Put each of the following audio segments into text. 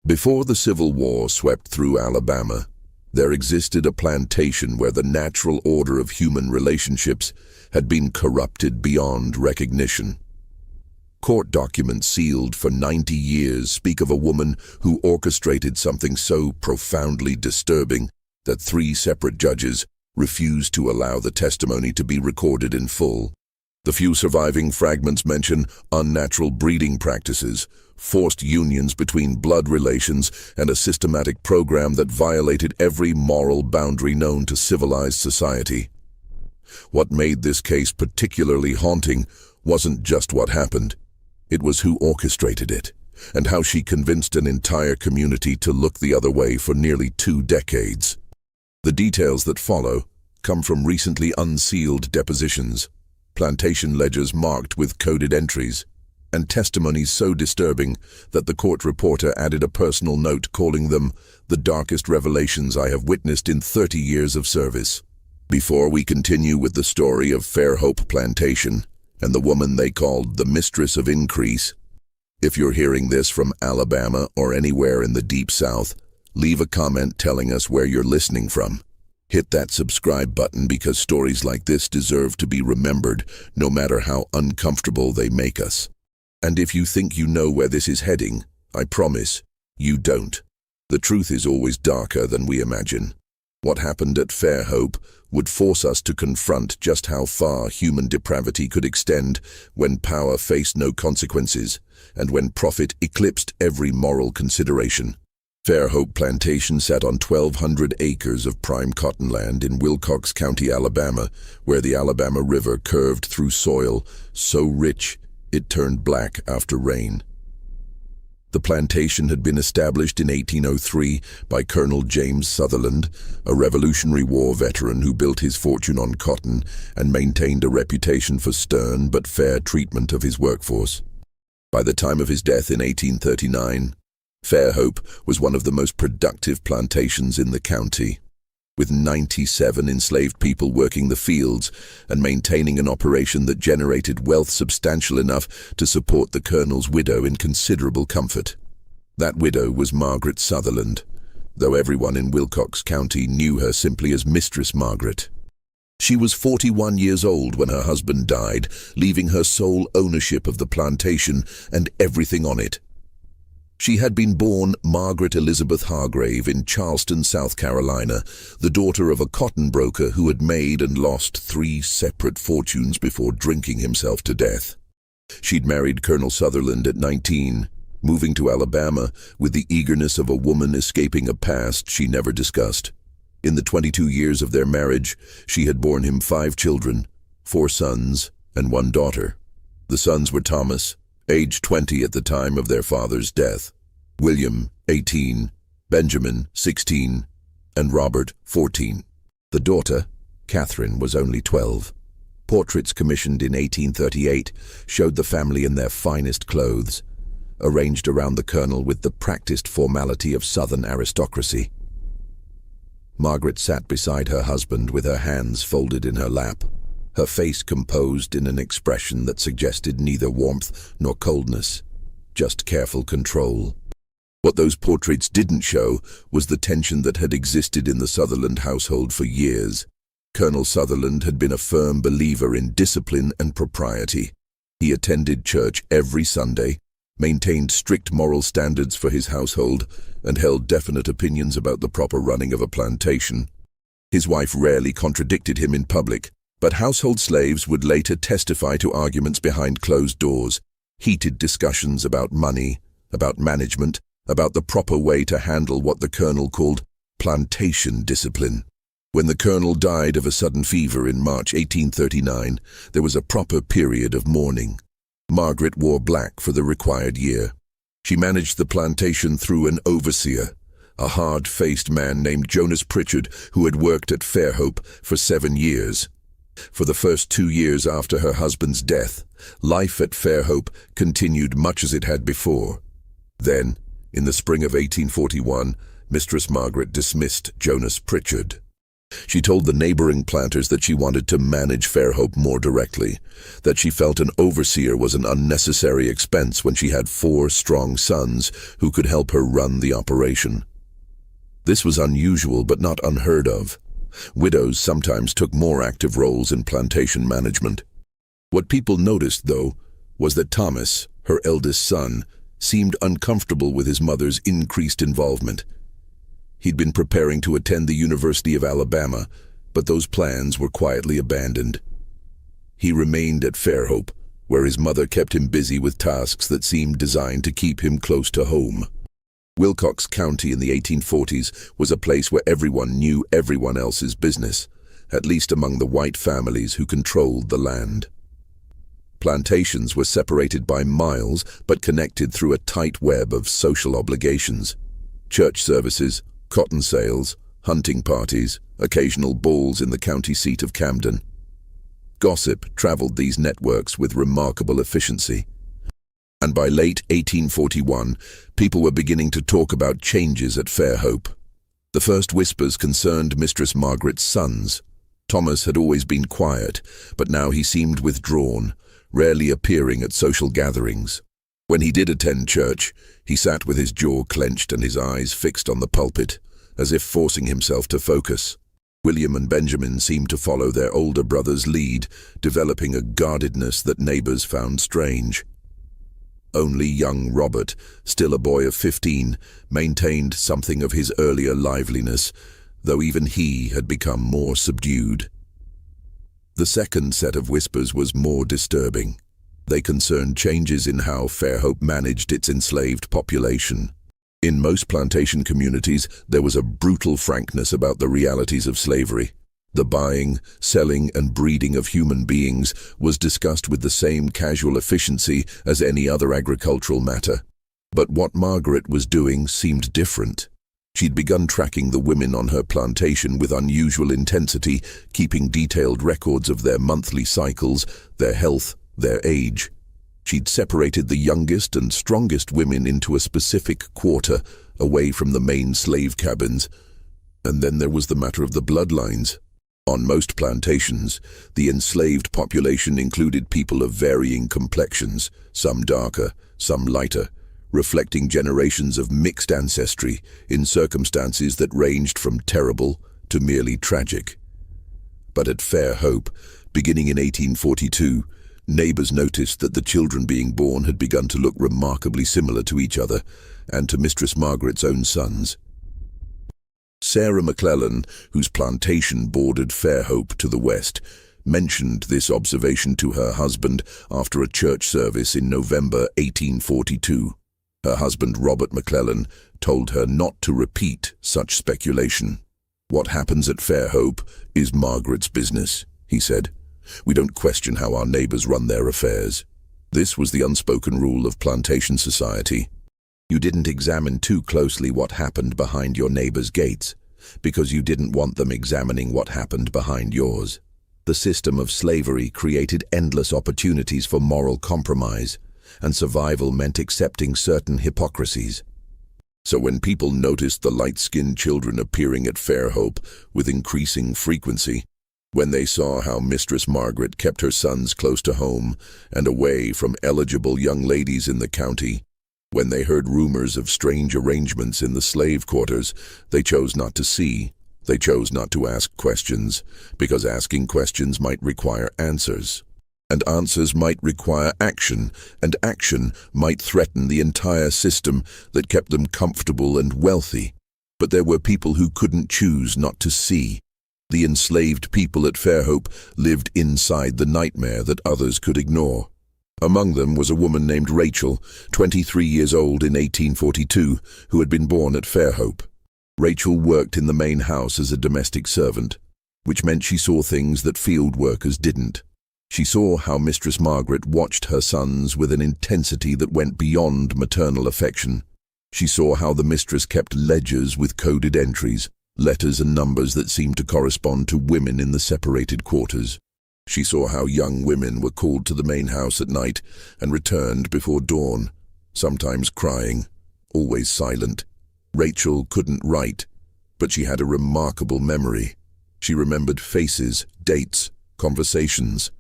Before the Civil War swept through Alabama, there existed a plantation where the natural order of human relationships had been corrupted beyond recognition. Court documents sealed for 90 years speak of a woman who orchestrated something so profoundly disturbing that 3 separate judges refused to allow the testimony to be recorded in full. The few surviving fragments mention unnatural breeding practices, forced unions between blood relations, and a systematic program that violated every moral boundary known to civilized society. What made this case particularly haunting wasn't just what happened. It was who orchestrated it, and how she convinced an entire community to look the other way for nearly 2 decades. The details that follow come from recently unsealed depositions, plantation ledgers marked with coded entries, and testimonies so disturbing that the court reporter added a personal note calling them the darkest revelations I have witnessed in 30 years of service. Before we continue with the story of Fairhope Plantation and the woman they called the Mistress of Increase, if you're hearing this from Alabama or anywhere in the Deep South, leave a comment telling us where you're listening from. Hit that subscribe button because stories like this deserve to be remembered, no matter how uncomfortable they make us. And if you think you know where this is heading, I promise, you don't. The truth is always darker than we imagine. What happened at Fairhope would force us to confront just how far human depravity could extend when power faced no consequences and when profit eclipsed every moral consideration. Fairhope Plantation sat on 1,200 acres of prime cotton land in Wilcox County, Alabama, where the Alabama River curved through soil so rich it turned black after rain. The plantation had been established in 1803 by Colonel James Sutherland, a Revolutionary War veteran who built his fortune on cotton and maintained a reputation for stern but fair treatment of his workforce. By the time of his death in 1839, Fairhope was one of the most productive plantations in the county, with 97 enslaved people working the fields and maintaining an operation that generated wealth substantial enough to support the colonel's widow in considerable comfort. That widow was Margaret Sutherland, though everyone in Wilcox County knew her simply as Mistress Margaret. She was 41 years old when her husband died, leaving her sole ownership of the plantation and everything on it. She had been born Margaret Elizabeth Hargrave in Charleston, South Carolina, the daughter of a cotton broker who had made and lost 3 separate fortunes before drinking himself to death. She'd married Colonel Sutherland at 19, moving to Alabama with the eagerness of a woman escaping a past she never discussed. In the 22 years of their marriage, she had borne him 5 children, 4 sons and 1 daughter. The sons were Thomas, age 20 at the time of their father's death, William, 18, Benjamin, 16, and Robert, 14. The daughter, Catherine, was only 12. Portraits commissioned in 1838 showed the family in their finest clothes, arranged around the colonel with the practiced formality of Southern aristocracy. Margaret sat beside her husband with her hands folded in her lap, her face composed in an expression that suggested neither warmth nor coldness, just careful control. What those portraits didn't show was the tension that had existed in the Sutherland household for years. Colonel Sutherland had been a firm believer in discipline and propriety. He attended church every Sunday, maintained strict moral standards for his household, and held definite opinions about the proper running of a plantation. His wife rarely contradicted him in public, but household slaves would later testify to arguments behind closed doors, heated discussions about money, about management, about the proper way to handle what the colonel called plantation discipline. When the colonel died of a sudden fever in March 1839, there was a proper period of mourning. Margaret wore black for the required year. She managed the plantation through an overseer, a hard-faced man named Jonas Pritchard who had worked at Fairhope for 7 years. For the first 2 years after her husband's death, life at Fairhope continued much as it had before. Then, in the spring of 1841, Mistress Margaret dismissed Jonas Pritchard. She told the neighboring planters that she wanted to manage Fairhope more directly, that she felt an overseer was an unnecessary expense when she had 4 strong sons who could help her run the operation. This was unusual but not unheard of. Widows sometimes took more active roles in plantation management. What people noticed, though, was that Thomas, her eldest son, seemed uncomfortable with his mother's increased involvement. He'd been preparing to attend the University of Alabama, but those plans were quietly abandoned. He remained at Fairhope, where his mother kept him busy with tasks that seemed designed to keep him close to home. Wilcox County in the 1840s was a place where everyone knew everyone else's business, at least among the white families who controlled the land. Plantations were separated by miles but connected through a tight web of social obligations. Church services, cotton sales, hunting parties, occasional balls in the county seat of Camden. Gossip traveled these networks with remarkable efficiency. And by late 1841, people were beginning to talk about changes at Fairhope. The first whispers concerned Mistress Margaret's sons. Thomas had always been quiet, but now he seemed withdrawn, rarely appearing at social gatherings. When he did attend church, he sat with his jaw clenched and his eyes fixed on the pulpit, as if forcing himself to focus. William and Benjamin seemed to follow their older brother's lead, developing a guardedness that neighbors found strange. Only young Robert, still a boy of 15, maintained something of his earlier liveliness, though even he had become more subdued. The second set of whispers was more disturbing. They concerned changes in how Fairhope managed its enslaved population. In most plantation communities, there was a brutal frankness about the realities of slavery. The buying, selling, and breeding of human beings was discussed with the same casual efficiency as any other agricultural matter. But what Margaret was doing seemed different. She'd begun tracking the women on her plantation with unusual intensity, keeping detailed records of their monthly cycles, their health, their age. She'd separated the youngest and strongest women into a specific quarter, away from the main slave cabins. And then there was the matter of the bloodlines. On most plantations, the enslaved population included people of varying complexions, some darker, some lighter, reflecting generations of mixed ancestry in circumstances that ranged from terrible to merely tragic. But at Fairhope, beginning in 1842, neighbors noticed that the children being born had begun to look remarkably similar to each other and to Mistress Margaret's own sons. Sarah McClellan, whose plantation bordered Fairhope to the west, mentioned this observation to her husband after a church service in November 1842. Her husband, Robert McClellan, told her not to repeat such speculation. "What happens at Fairhope is Margaret's business," he said. "We don't question how our neighbors run their affairs." This was the unspoken rule of plantation society. You didn't examine too closely what happened behind your neighbor's gates, because you didn't want them examining what happened behind yours. The system of slavery created endless opportunities for moral compromise, and survival meant accepting certain hypocrisies. So when people noticed the light-skinned children appearing at Fairhope with increasing frequency, when they saw how Mistress Margaret kept her sons close to home and away from eligible young ladies in the county, when they heard rumors of strange arrangements in the slave quarters, they chose not to see. They chose not to ask questions, because asking questions might require answers. And answers might require action, and action might threaten the entire system that kept them comfortable and wealthy. But there were people who couldn't choose not to see. The enslaved people at Fairhope lived inside the nightmare that others could ignore. Among them was a woman named Rachel, 23 years old in 1842, who had been born at Fairhope. Rachel worked in the main house as a domestic servant, which meant she saw things that field workers didn't. She saw how Mistress Margaret watched her sons with an intensity that went beyond maternal affection. She saw how the mistress kept ledgers with coded entries, letters and numbers that seemed to correspond to women in the separated quarters. She saw how young women were called to the main house at night and returned before dawn, sometimes crying, always silent. Rachel couldn't write, but she had a remarkable memory. She remembered faces, dates, conversations.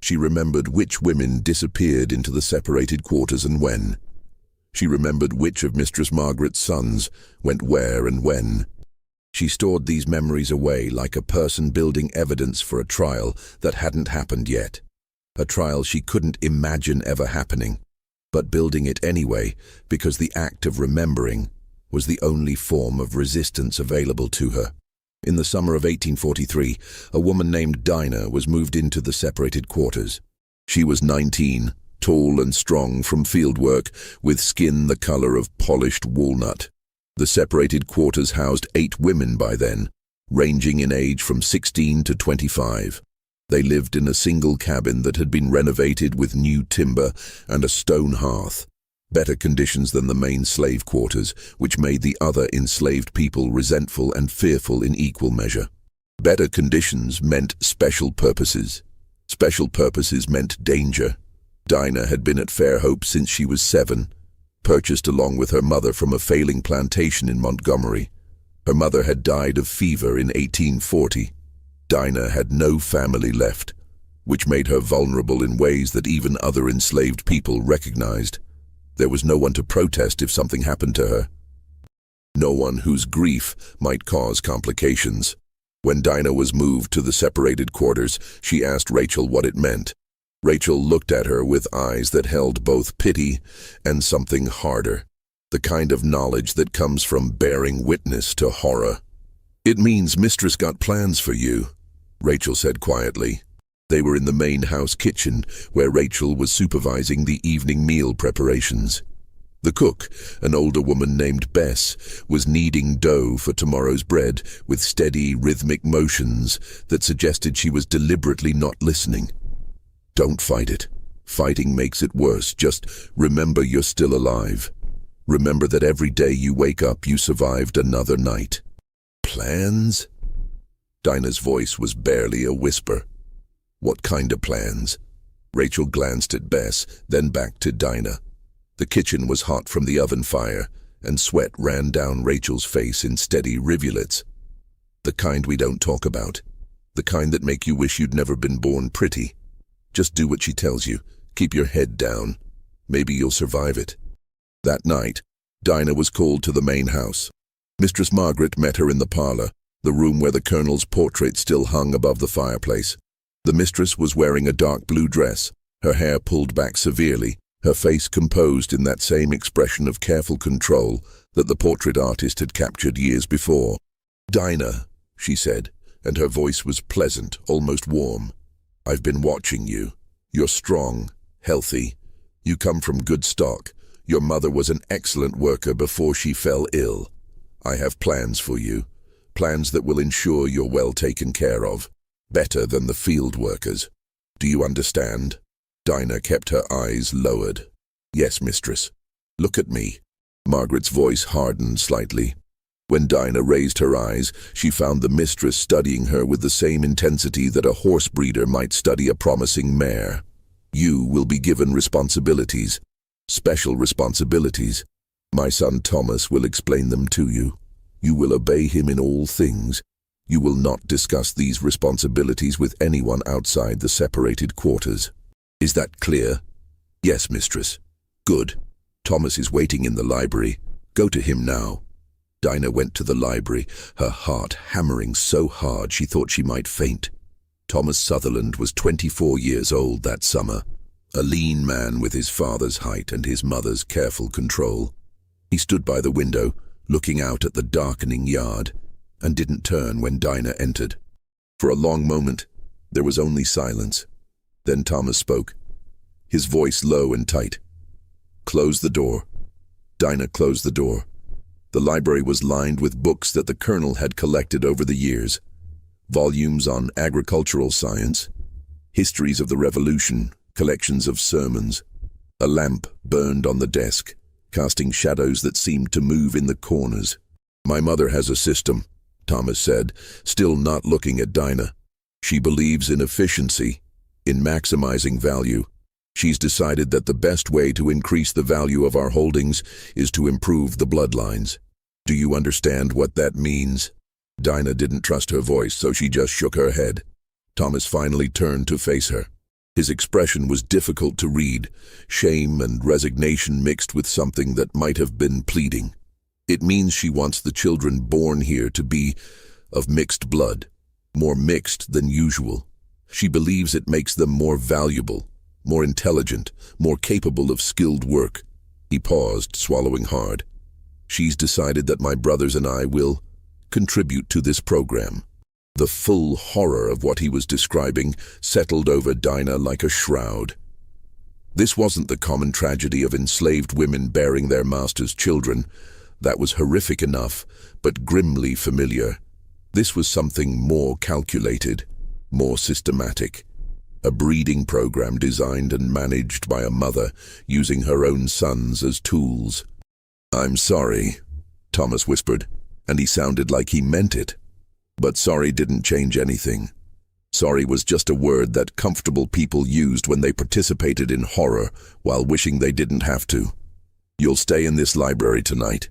She remembered which women disappeared into the separated quarters and when. She remembered which of Mistress Margaret's sons went where and when. She stored these memories away like a person building evidence for a trial that hadn't happened yet. A trial she couldn't imagine ever happening, but building it anyway because the act of remembering was the only form of resistance available to her. In the summer of 1843, a woman named Dinah was moved into the separated quarters. She was 19, tall and strong from fieldwork, with skin the color of polished walnut. The separated quarters housed 8 women by then, ranging in age from 16 to 25. They lived in a single cabin that had been renovated with new timber and a stone hearth. Better conditions than the main slave quarters, which made the other enslaved people resentful and fearful in equal measure. Better conditions meant special purposes. Special purposes meant danger. Dinah had been at Fairhope since she was 7, purchased along with her mother from a failing plantation in Montgomery. Her mother had died of fever in 1840. Dinah had no family left, which made her vulnerable in ways that even other enslaved people recognized. There was no one to protest if something happened to her. No one whose grief might cause complications. When Dinah was moved to the separated quarters, she asked Rachel what it meant. Rachel looked at her with eyes that held both pity and something harder, the kind of knowledge that comes from bearing witness to horror. "It means Mistress got plans for you," Rachel said quietly. They were in the main house kitchen, where Rachel was supervising the evening meal preparations. The cook, an older woman named Bess, was kneading dough for tomorrow's bread with steady, rhythmic motions that suggested she was deliberately not listening. "Don't fight it. Fighting makes it worse. Just remember you're still alive. Remember that every day you wake up, you survived another night." "Plans?" Dinah's voice was barely a whisper. "What kind of plans?" Rachel glanced at Bess, then back to Dinah. The kitchen was hot from the oven fire, and sweat ran down Rachel's face in steady rivulets. "The kind we don't talk about. The kind that make you wish you'd never been born pretty. Just do what she tells you. Keep your head down. Maybe you'll survive it." That night, Dinah was called to the main house. Mistress Margaret met her in the parlor, the room where the Colonel's portrait still hung above the fireplace. The mistress was wearing a dark blue dress, her hair pulled back severely, her face composed in that same expression of careful control that the portrait artist had captured years before. "Dinah," she said, and her voice was pleasant, almost warm. "I've been watching you. You're strong, healthy. You come from good stock. Your mother was an excellent worker before she fell ill. I have plans for you, plans that will ensure you're well taken care of. Better than the field workers. Do you understand?" Dinah kept her eyes lowered. "Yes, mistress. Look at me." Margaret's voice hardened slightly. When Dinah raised her eyes, she found the mistress studying her with the same intensity that a horse breeder might study a promising mare. "You will be given responsibilities, special responsibilities. My son Thomas will explain them to you. You will obey him in all things. You will not discuss these responsibilities with anyone outside the separated quarters. Is that clear?" "Yes, mistress." "Good. Thomas is waiting in the library. Go to him now." Dinah went to the library, her heart hammering so hard she thought she might faint. Thomas Sutherland was 24 years old that summer, a lean man with his father's height and his mother's careful control. He stood by the window, looking out at the darkening yard, and didn't turn when Dinah entered. For a long moment, there was only silence. Then Thomas spoke, his voice low and tight. "Close the door." Dinah closed the door. The library was lined with books that the Colonel had collected over the years. Volumes on agricultural science, histories of the Revolution, collections of sermons. A lamp burned on the desk, casting shadows that seemed to move in the corners. "My mother has a system," Thomas said, still not looking at Dinah. "She believes in efficiency, in maximizing value. She's decided that the best way to increase the value of our holdings is to improve the bloodlines. Do you understand what that means?" Dinah didn't trust her voice, so she just shook her head. Thomas finally turned to face her. His expression was difficult to read, shame and resignation mixed with something that might have been pleading. It means she wants the children born here to be of mixed blood, more mixed than usual. She believes it makes them more valuable, more intelligent, more capable of skilled work. He paused, swallowing hard. She's decided that my brothers and I will contribute to this program. The full horror of what he was describing settled over Dinah like a shroud. This wasn't the common tragedy of enslaved women bearing their masters' children. That was horrific enough, but grimly familiar. This was something more calculated, more systematic. A breeding program designed and managed by a mother, using her own sons as tools. "I'm sorry," Thomas whispered, and he sounded like he meant it. But sorry didn't change anything. Sorry was just a word that comfortable people used when they participated in horror while wishing they didn't have to. "You'll stay in this library tonight.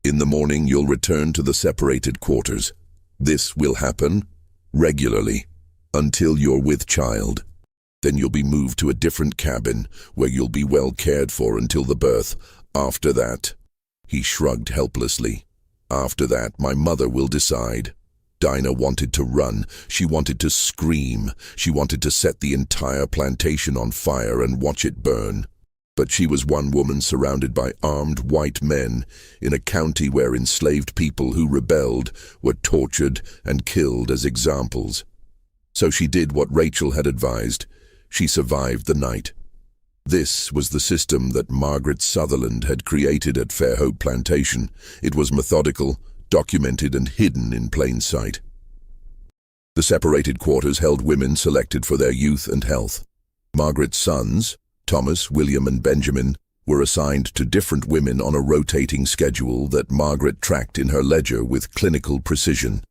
In the morning you'll return to the separated quarters. This will happen regularly until you're with child. Then you'll be moved to a different cabin where you'll be well cared for until the birth. After that," he shrugged helplessly, "after that my mother will decide." Dinah wanted to run. She wanted to scream. She wanted to set the entire plantation on fire and watch it burn. But she was one woman surrounded by armed white men in a county where enslaved people who rebelled were tortured and killed as examples. So she did what Rachel had advised. She survived the night. This was the system that Margaret Sutherland had created at Fairhope Plantation. It was methodical, documented and hidden in plain sight. The separated quarters held women selected for their youth and health. Margaret's sons, Thomas, William and Benjamin, were assigned to different women on a rotating schedule that Margaret tracked in her ledger with clinical precision.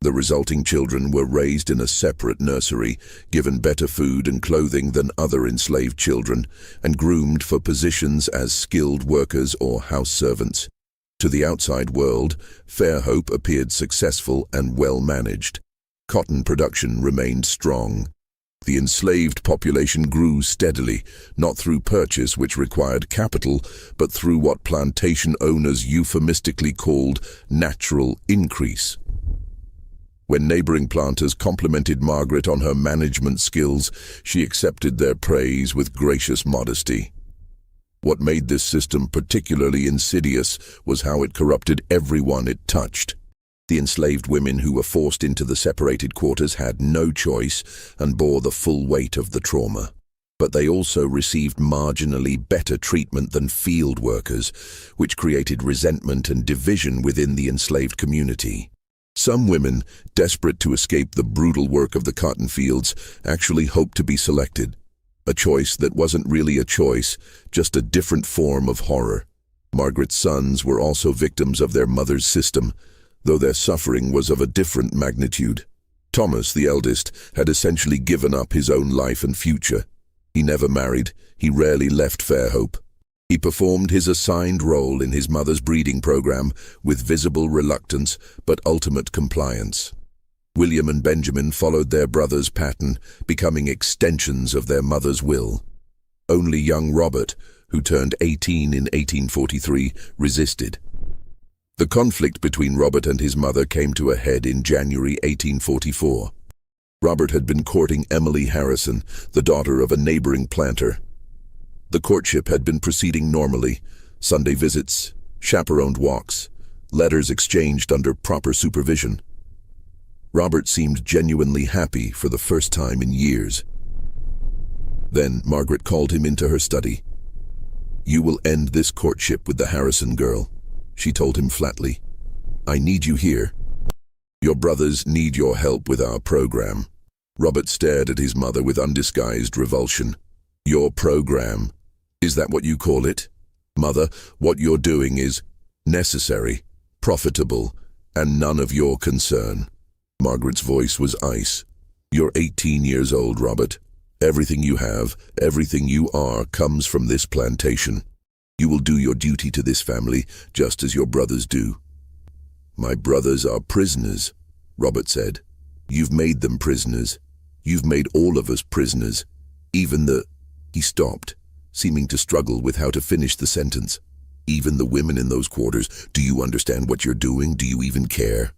The resulting children were raised in a separate nursery, given better food and clothing than other enslaved children, and groomed for positions as skilled workers or house servants. To the outside world, Fairhope appeared successful and well-managed. Cotton production remained strong. The enslaved population grew steadily, not through purchase, which required capital, but through what plantation owners euphemistically called natural increase. When neighboring planters complimented Margaret on her management skills, she accepted their praise with gracious modesty. What made this system particularly insidious was how it corrupted everyone it touched. The enslaved women who were forced into the separated quarters had no choice and bore the full weight of the trauma. But they also received marginally better treatment than field workers, which created resentment and division within the enslaved community. Some women, desperate to escape the brutal work of the cotton fields, actually hoped to be selected. A choice that wasn't really a choice, just a different form of horror. Margaret's sons were also victims of their mother's system, though their suffering was of a different magnitude. Thomas, the eldest, had essentially given up his own life and future. He never married. He rarely left Fairhope. He performed his assigned role in his mother's breeding program with visible reluctance but ultimate compliance. William and Benjamin followed their brother's pattern, becoming extensions of their mother's will. Only young Robert, who turned 18 in 1843, resisted. The conflict between Robert and his mother came to a head in January 1844. Robert had been courting Emily Harrison, the daughter of a neighboring planter. The courtship had been proceeding normally: Sunday visits, chaperoned walks, letters exchanged under proper supervision. Robert seemed genuinely happy for the first time in years. Then Margaret called him into her study. "You will end this courtship with the Harrison girl," she told him flatly. "I need you here. Your brothers need your help with our program." Robert stared at his mother with undisguised revulsion. "Your program? Is that what you call it? Mother, what you're doing is necessary, profitable, and none of your concern." Margaret's voice was ice. "You're 18 years old, Robert. Everything you have, everything you are, comes from this plantation. You will do your duty to this family, just as your brothers do." "My brothers are prisoners," Robert said. "You've made them prisoners. You've made all of us prisoners. Even the—" He stopped, seeming to struggle with how to finish the sentence. "Even the women in those quarters. Do you understand what you're doing? Do you even care?"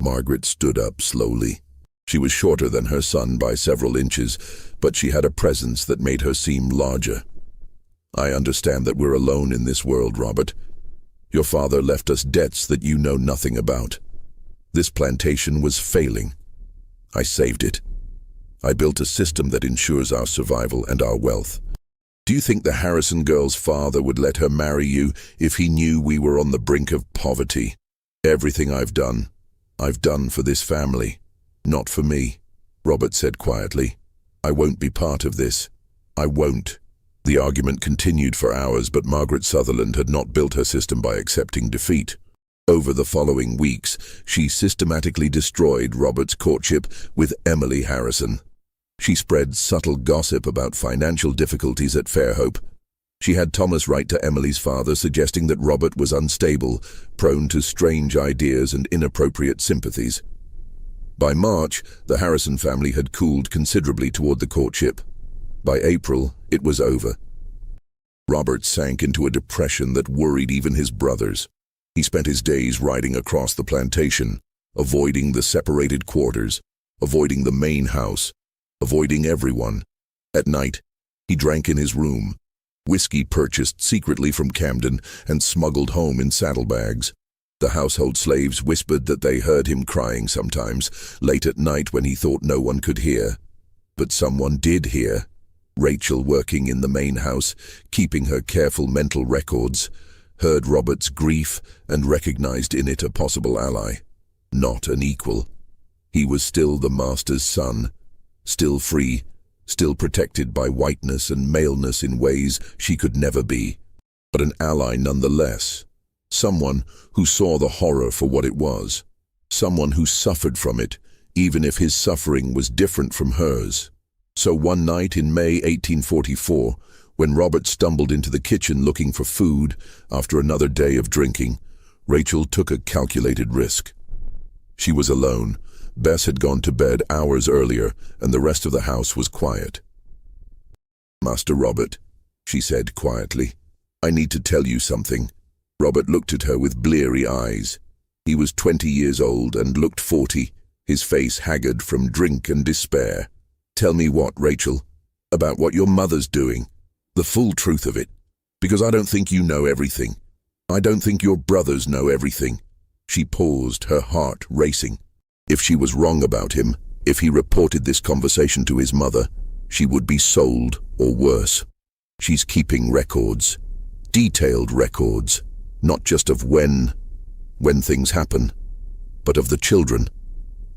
Margaret stood up slowly. She was shorter than her son by several inches, but she had a presence that made her seem larger. "I understand that we're alone in this world, Robert. Your father left us debts that you know nothing about. This plantation was failing. I saved it. I built a system that ensures our survival and our wealth. Do you think the Harrison girl's father would let her marry you if he knew we were on the brink of poverty? Everything I've done for this family, not for me," Robert said quietly. "I won't be part of this. I won't." The argument continued for hours, but Margaret Sutherland had not built her system by accepting defeat. Over the following weeks, she systematically destroyed Robert's courtship with Emily Harrison. She spread subtle gossip about financial difficulties at Fairhope. She had Thomas write to Emily's father suggesting that Robert was unstable, prone to strange ideas and inappropriate sympathies. By March, the Harrison family had cooled considerably toward the courtship. By April, it was over. Robert sank into a depression that worried even his brothers. He spent his days riding across the plantation, avoiding the separated quarters, avoiding the main house, avoiding everyone. At night, he drank in his room, whiskey purchased secretly from Camden and smuggled home in saddlebags. The household slaves whispered that they heard him crying sometimes, late at night when he thought no one could hear. But someone did hear. Rachel, working in the main house, keeping her careful mental records, heard Robert's grief and recognized in it a possible ally, not an equal. He was still the master's son, still free, still protected by whiteness and maleness in ways she could never be, but an ally nonetheless. Someone who saw the horror for what it was, someone who suffered from it, even if his suffering was different from hers. So one night in May 1844, when Robert stumbled into the kitchen looking for food after another day of drinking, Rachel took a calculated risk. She was alone. Bess had gone to bed hours earlier, and the rest of the house was quiet. "Master Robert," she said quietly, "I need to tell you something." Robert looked at her with bleary eyes. He was 20 years old and looked 40, his face haggard from drink and despair. "Tell me what, Rachel? About what your mother's doing? The full truth of it. Because I don't think you know everything. I don't think your brothers know everything." She paused, her heart racing. If she was wrong about him, if he reported this conversation to his mother, she would be sold, or worse. She's keeping records, detailed records, not just of when things happen, but of the children,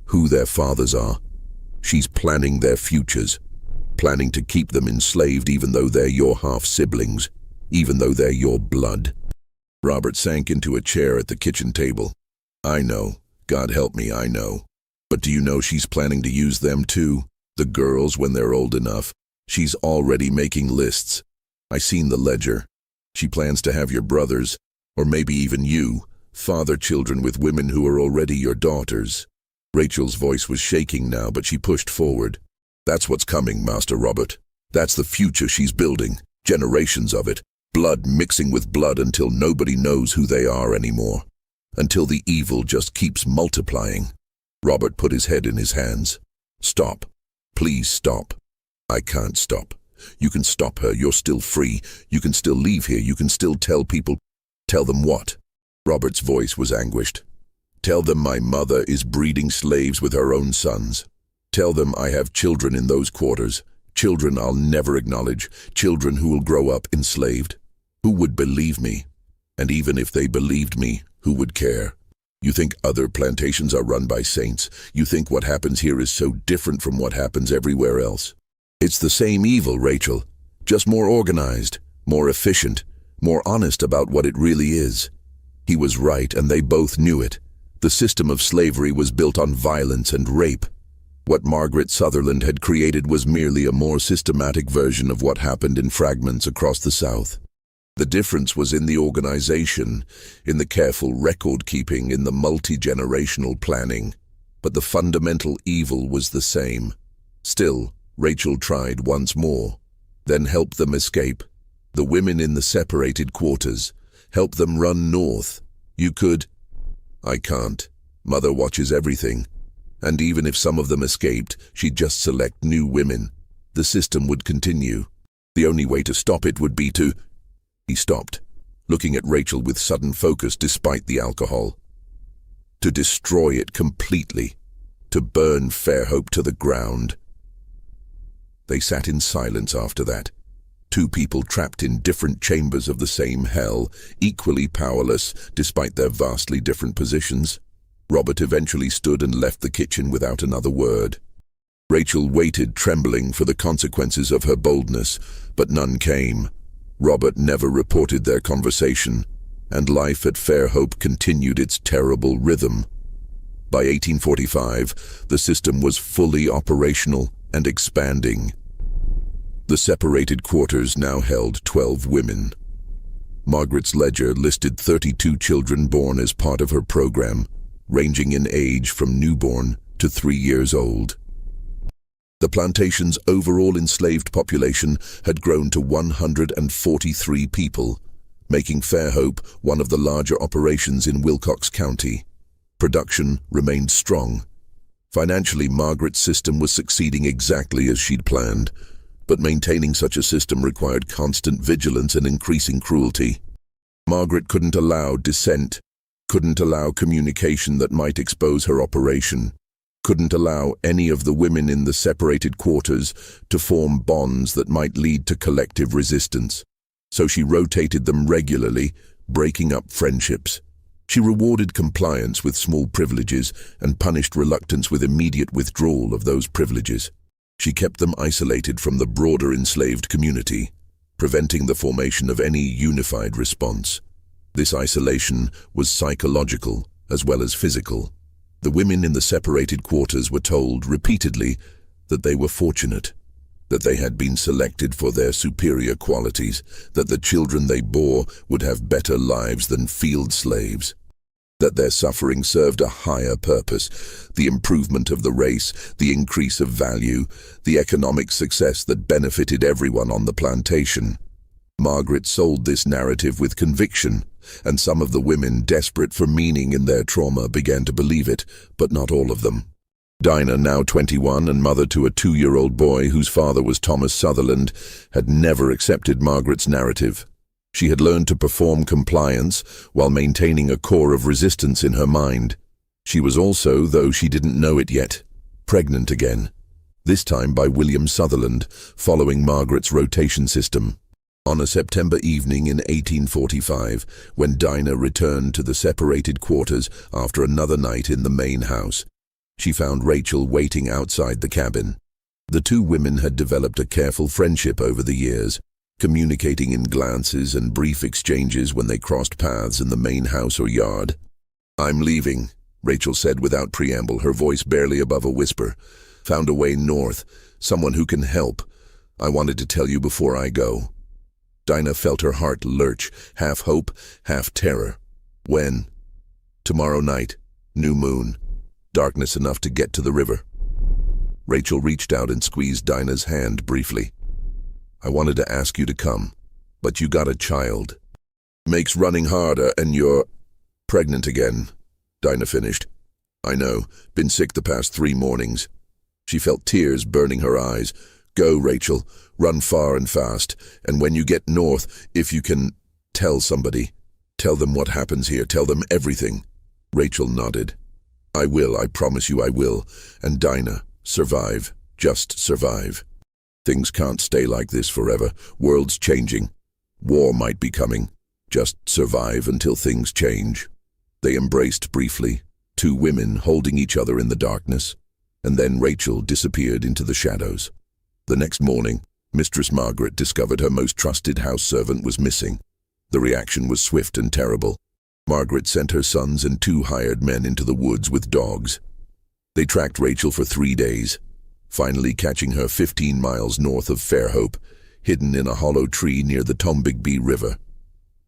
who their fathers are. She's planning their futures, planning to keep them enslaved even though they're your half-siblings, even though they're your blood. Robert sank into a chair at the kitchen table. "I know. God help me, I know. But do you know she's planning to use them too? The girls, when they're old enough. She's already making lists. I seen the ledger. She plans to have your brothers, or maybe even you, father children with women who are already your daughters." Rachel's voice was shaking now, but she pushed forward. "That's what's coming, Master Robert. That's the future she's building. Generations of it. Blood mixing with blood until nobody knows who they are anymore. Until the evil just keeps multiplying." Robert put his head in his hands. "Stop. Please stop." "I can't stop. You can stop her. You're still free. You can still leave here. You can still tell people." "Tell them what?" Robert's voice was anguished. "Tell them my mother is breeding slaves with her own sons. Tell them I have children in those quarters, children I'll never acknowledge, children who will grow up enslaved. Who would believe me? And even if they believed me, who would care? You think other plantations are run by saints? You think what happens here is so different from what happens everywhere else? It's the same evil, Rachel, just more organized, more efficient, more honest about what it really is." He was right, and they both knew it. The system of slavery was built on violence and rape. What Margaret Sutherland had created was merely a more systematic version of what happened in fragments across the South. The difference was in the organization, in the careful record-keeping, in the multi-generational planning. but the fundamental evil was the same. Still, Rachel tried once more. Then help them escape. The women in the separated quarters. Help them run north. You could. I can't. Mother watches everything. And even if some of them escaped, she'd just select new women. The system would continue. The only way to stop it would be to... He stopped, looking at Rachel with sudden focus despite the alcohol. To destroy it completely. To burn Fairhope to the ground. They sat in silence after that. Two people trapped in different chambers of the same hell, equally powerless despite their vastly different positions. Robert eventually stood and left the kitchen without another word. Rachel waited, trembling, for the consequences of her boldness, but none came. Robert never reported their conversation, and life at Fairhope continued its terrible rhythm. By 1845, the system was fully operational and expanding. The separated quarters now held 12 women. Margaret's ledger listed 32 children born as part of her program, ranging in age from newborn to 3 years old. The plantation's overall enslaved population had grown to 143 people, making Fairhope one of the larger operations in Wilcox County. Production remained strong. Financially, Margaret's system was succeeding exactly as she'd planned, but maintaining such a system required constant vigilance and increasing cruelty. Margaret couldn't allow dissent, couldn't allow communication that might expose her operation, couldn't allow any of the women in the separated quarters to form bonds that might lead to collective resistance. So she rotated them regularly, breaking up friendships. She rewarded compliance with small privileges and punished reluctance with immediate withdrawal of those privileges. She kept them isolated from the broader enslaved community, preventing the formation of any unified response. This isolation was psychological as well as physical. The women in the separated quarters were told repeatedly that they were fortunate, that they had been selected for their superior qualities, that the children they bore would have better lives than field slaves, that their suffering served a higher purpose, the improvement of the race, the increase of value, the economic success that benefited everyone on the plantation. Margaret sold this narrative with conviction, and some of the women, desperate for meaning in their trauma, began to believe it, but not all of them. Dinah, now 21 and mother to a 2-year-old boy whose father was Thomas Sutherland, had never accepted Margaret's narrative. She had learned to perform compliance while maintaining a core of resistance in her mind. She was also, though she didn't know it yet, pregnant again, this time by William Sutherland, following Margaret's rotation system. On a September evening in 1845, when Dinah returned to the separated quarters after another night in the main house, she found Rachel waiting outside the cabin. The two women had developed a careful friendship over the years, communicating in glances and brief exchanges when they crossed paths in the main house or yard. "I'm leaving," Rachel said without preamble, her voice barely above a whisper. "Found a way north, someone who can help. I wanted to tell you before I go." Dinah felt her heart lurch, half hope, half terror. "When?" "Tomorrow night. New moon. Darkness enough to get to the river." Rachel reached out and squeezed Dinah's hand briefly. "I wanted to ask you to come, but you got a child. Makes running harder and you're pregnant again," Dinah finished. "I know, been sick the past 3 mornings. She felt tears burning her eyes. "Go, Rachel, run far and fast, and when you get north, if you can, tell somebody. Tell them what happens here, tell them everything." Rachel nodded. "I will, I promise you I will. And Dinah, survive, just survive. Things can't stay like this forever. World's changing. War might be coming. Just survive until things change." They embraced briefly, 2 women holding each other in the darkness, and then Rachel disappeared into the shadows. The next morning, Mistress Margaret discovered her most trusted house servant was missing. The reaction was swift and terrible. Margaret sent her sons and 2 hired men into the woods with dogs. They tracked Rachel for 3 days, finally catching her 15 miles north of Fairhope, hidden in a hollow tree near the Tombigbee River.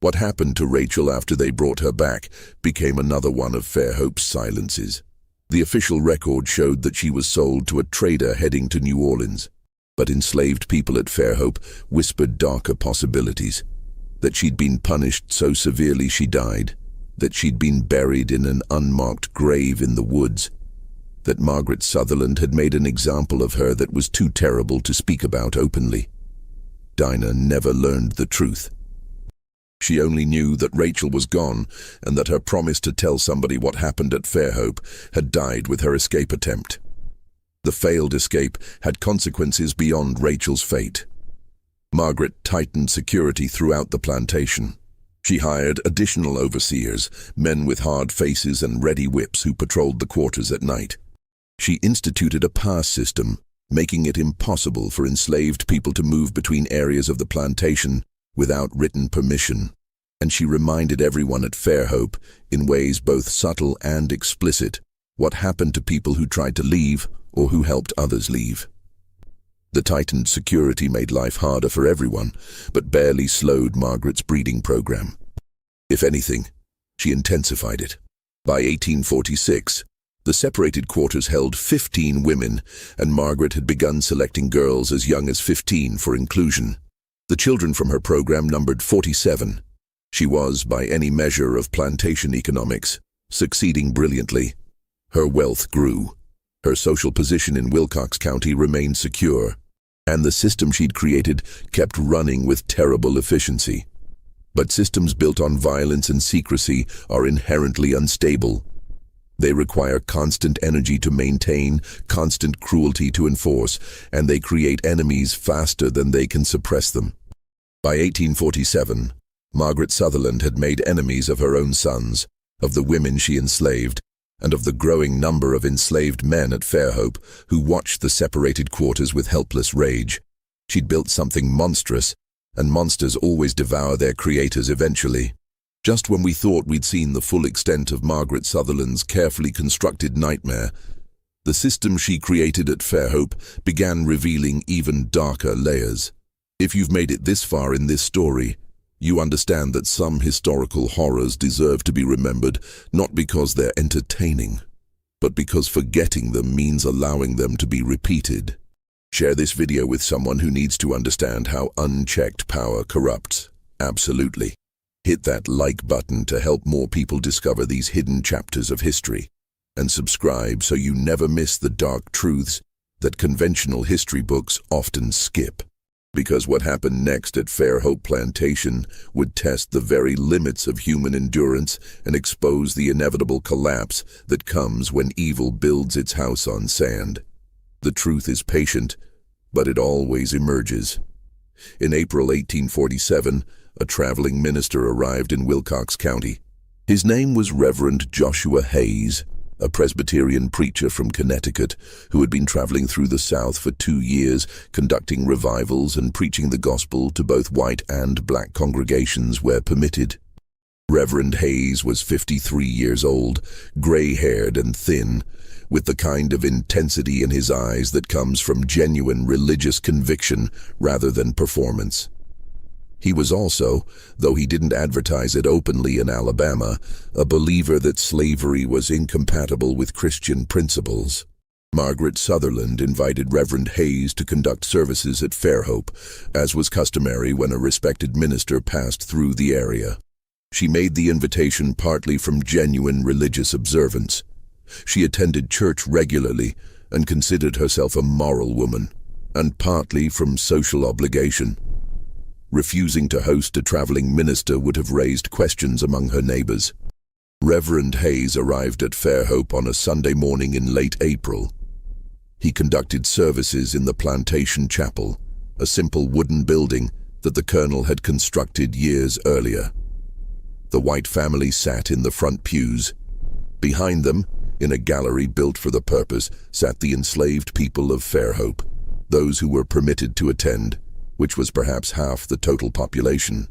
What happened to Rachel after they brought her back became another one of Fairhope's silences. The official record showed that she was sold to a trader heading to New Orleans, but enslaved people at Fairhope whispered darker possibilities. That she'd been punished so severely she died, that she'd been buried in an unmarked grave in the woods, that Margaret Sutherland had made an example of her that was too terrible to speak about openly. Dinah never learned the truth. She only knew that Rachel was gone and that her promise to tell somebody what happened at Fairhope had died with her escape attempt. The failed escape had consequences beyond Rachel's fate. Margaret tightened security throughout the plantation. She hired additional overseers, men with hard faces and ready whips who patrolled the quarters at night. She instituted a pass system, making it impossible for enslaved people to move between areas of the plantation without written permission, and she reminded everyone at Fairhope, in ways both subtle and explicit, what happened to people who tried to leave or who helped others leave. The tightened security made life harder for everyone, but barely slowed Margaret's breeding program. If anything, she intensified it. By 1846, the separated quarters held 15 women, and Margaret had begun selecting girls as young as 15 for inclusion. The children from her program numbered 47. She was, by any measure of plantation economics, succeeding brilliantly. Her wealth grew. Her social position in Wilcox County remained secure, and the system she'd created kept running with terrible efficiency. But systems built on violence and secrecy are inherently unstable. They require constant energy to maintain, constant cruelty to enforce, and they create enemies faster than they can suppress them. By 1847, Margaret Sutherland had made enemies of her own sons, of the women she enslaved, and of the growing number of enslaved men at Fairhope who watched the separated quarters with helpless rage. She'd built something monstrous, and monsters always devour their creators eventually. Just when we thought we'd seen the full extent of Margaret Sutherland's carefully constructed nightmare, the system she created at Fairhope began revealing even darker layers. If you've made it this far in this story, you understand that some historical horrors deserve to be remembered, not because they're entertaining, but because forgetting them means allowing them to be repeated. Share this video with someone who needs to understand how unchecked power corrupts. Absolutely. Hit that like button to help more people discover these hidden chapters of history, and subscribe so you never miss the dark truths that conventional history books often skip. Because what happened next at Fairhope Plantation would test the very limits of human endurance and expose the inevitable collapse that comes when evil builds its house on sand. The truth is patient, but it always emerges. In April 1847, a traveling minister arrived in Wilcox County. His name was Reverend Joshua Hayes, a Presbyterian preacher from Connecticut who had been traveling through the South for 2 years, conducting revivals and preaching the gospel to both white and black congregations where permitted. Reverend Hayes was 53 years old, gray-haired and thin, with the kind of intensity in his eyes that comes from genuine religious conviction rather than performance. He was also, though he didn't advertise it openly in Alabama, a believer that slavery was incompatible with Christian principles. Margaret Sutherland invited Reverend Hayes to conduct services at Fairhope, as was customary when a respected minister passed through the area. She made the invitation partly from genuine religious observance. She attended church regularly and considered herself a moral woman, and partly from social obligation. Refusing to host a traveling minister would have raised questions among her neighbors. Reverend Hayes arrived at Fairhope on a Sunday morning in late April. He conducted services in the Plantation Chapel, a simple wooden building that the colonel had constructed years earlier. The white family sat in the front pews. Behind them, in a gallery built for the purpose, sat the enslaved people of Fairhope, those who were permitted to attend, which was perhaps half the total population.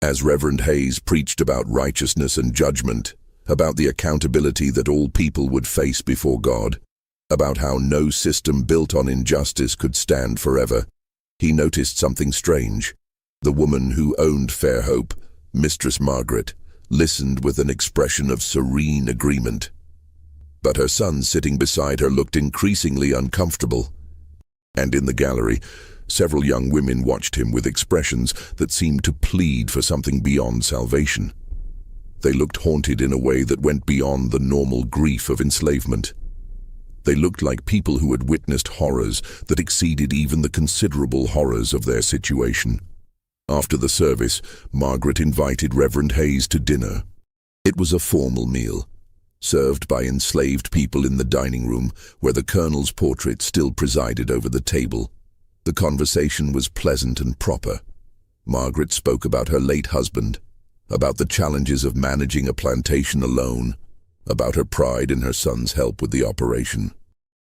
As Reverend Hayes preached about righteousness and judgment, about the accountability that all people would face before God, about how no system built on injustice could stand forever, he noticed something strange. The woman who owned Fairhope, Mistress Margaret, listened with an expression of serene agreement. but her son sitting beside her looked increasingly uncomfortable. And in the gallery, several young women watched him with expressions that seemed to plead for something beyond salvation. They looked haunted in a way that went beyond the normal grief of enslavement. They looked like people who had witnessed horrors that exceeded even the considerable horrors of their situation. After the service, Margaret invited Reverend Hayes to dinner. It was a formal meal, served by enslaved people in the dining room, where the Colonel's portrait still presided over the table. The conversation was pleasant and proper. Margaret spoke about her late husband, about the challenges of managing a plantation alone, about her pride in her son's help with the operation.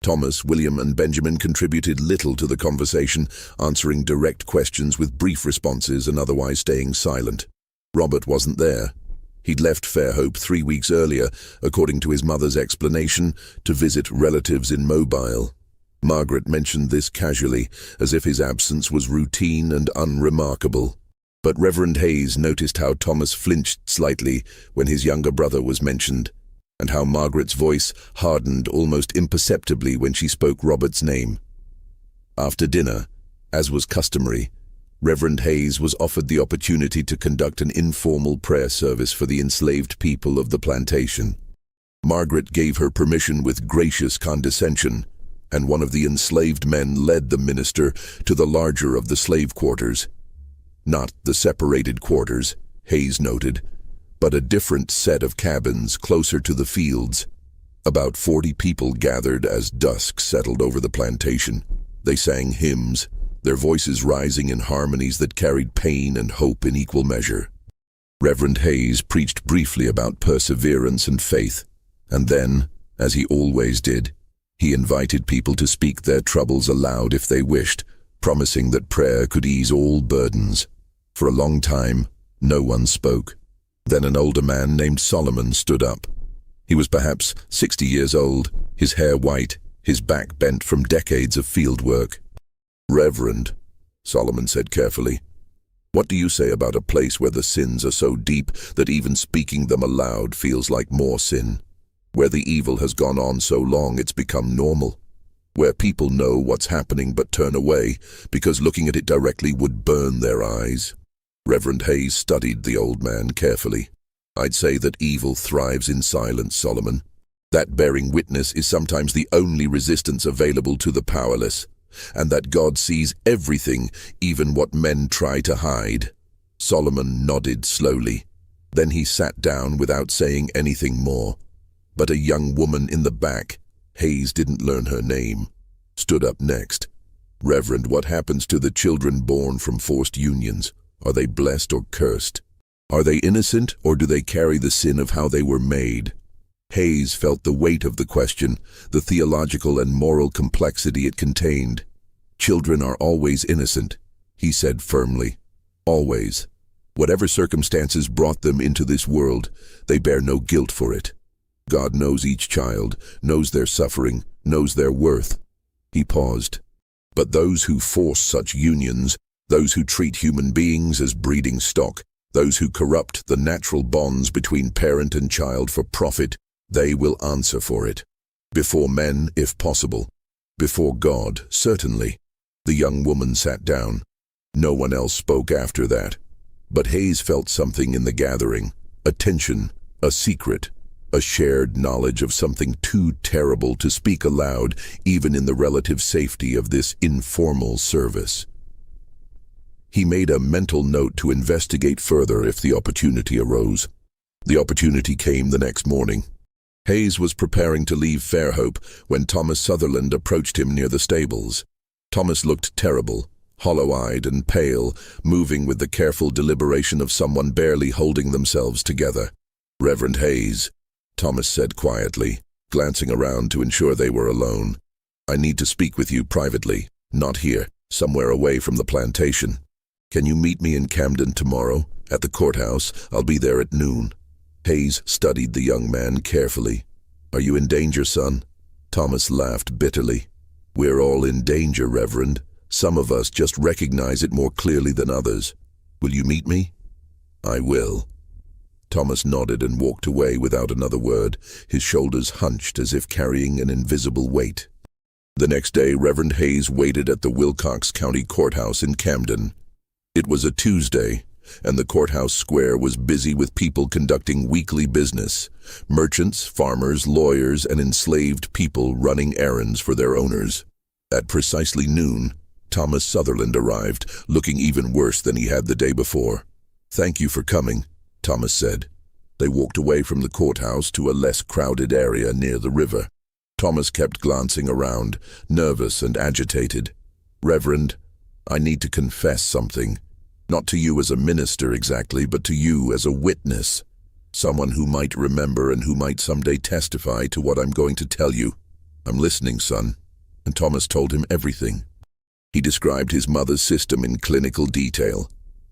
Thomas, William, and Benjamin contributed little to the conversation, answering direct questions with brief responses and otherwise staying silent. Robert wasn't there. He'd left Fairhope 3 weeks earlier, according to his mother's explanation, to visit relatives in Mobile. Margaret mentioned this casually, as if his absence was routine and unremarkable. But Reverend Hayes noticed how Thomas flinched slightly when his younger brother was mentioned, and how Margaret's voice hardened almost imperceptibly when she spoke Robert's name. After dinner, as was customary, Reverend Hayes was offered the opportunity to conduct an informal prayer service for the enslaved people of the plantation. Margaret gave her permission with gracious condescension, and one of the enslaved men led the minister to the larger of the slave quarters. Not the separated quarters, Hayes noted, but a different set of cabins closer to the fields. About 40 people gathered as dusk settled over the plantation. They sang hymns, their voices rising in harmonies that carried pain and hope in equal measure. Reverend Hayes preached briefly about perseverance and faith, and then, as he always did, he invited people to speak their troubles aloud if they wished, promising that prayer could ease all burdens. For a long time, no one spoke. Then an older man named Solomon stood up. He was perhaps 60 years old, his hair white, his back bent from decades of field work. "Reverend," Solomon said carefully, "what do you say about a place where the sins are so deep that even speaking them aloud feels like more sin? Where the evil has gone on so long it's become normal? Where people know what's happening but turn away because looking at it directly would burn their eyes?" Reverend Hayes studied the old man carefully. "I'd say that evil thrives in silence, Solomon. That bearing witness is sometimes the only resistance available to the powerless, and that God sees everything, even what men try to hide." Solomon nodded slowly. Then he sat down without saying anything more. But a young woman in the back, Hayes didn't learn her name, stood up next. "Reverend, what happens to the children born from forced unions? Are they blessed or cursed? Are they innocent, or do they carry the sin of how they were made?" Hayes felt the weight of the question, the theological and moral complexity it contained. "Children are always innocent," he said firmly. "Always. Whatever circumstances brought them into this world, they bear no guilt for it. God knows each child, knows their suffering, knows their worth." He paused. "But those who force such unions, those who treat human beings as breeding stock, those who corrupt the natural bonds between parent and child for profit, they will answer for it. Before men, if possible. Before God, certainly." The young woman sat down. No one else spoke after that. But Hayes felt something in the gathering, a tension, a secret, a shared knowledge of something too terrible to speak aloud, even in the relative safety of this informal service. He made a mental note to investigate further if the opportunity arose. The opportunity came the next morning. Hayes was preparing to leave Fairhope when Thomas Sutherland approached him near the stables. Thomas looked terrible, hollow-eyed and pale, moving with the careful deliberation of someone barely holding themselves together. "Reverend Hayes," Thomas said quietly, glancing around to ensure they were alone. "I need to speak with you privately, not here, somewhere away from the plantation. Can you meet me in Camden tomorrow, at the courthouse? I'll be there at noon." Hayes studied the young man carefully. "Are you in danger, son?" Thomas laughed bitterly. "We're all in danger, Reverend. Some of us just recognize it more clearly than others. Will you meet me?" "I will." Thomas nodded and walked away without another word, his shoulders hunched as if carrying an invisible weight. The next day, Reverend Hayes waited at the Wilcox County Courthouse in Camden. It was a Tuesday, and the courthouse square was busy with people conducting weekly business: merchants, farmers, lawyers, and enslaved people running errands for their owners. At precisely noon, Thomas Sutherland arrived, looking even worse than he had the day before. "Thank you for coming," Thomas said. They walked away from the courthouse to a less crowded area near the river. Thomas kept glancing around, nervous and agitated. "Reverend, I need to confess something. Not to you as a minister exactly, but to you as a witness. Someone who might remember and who might someday testify to what I'm going to tell you." "I'm listening, son." And Thomas told him everything. He described his mother's system in clinical detail: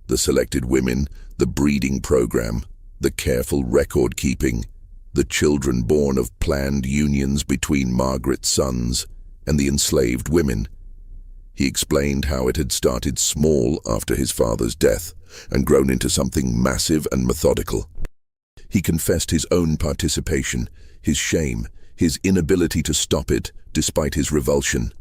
the selected women, the breeding program, the careful record-keeping, the children born of planned unions between Margaret's sons and the enslaved women. He explained how it had started small after his father's death and grown into something massive and methodical. He confessed his own participation, his shame, his inability to stop it despite his revulsion.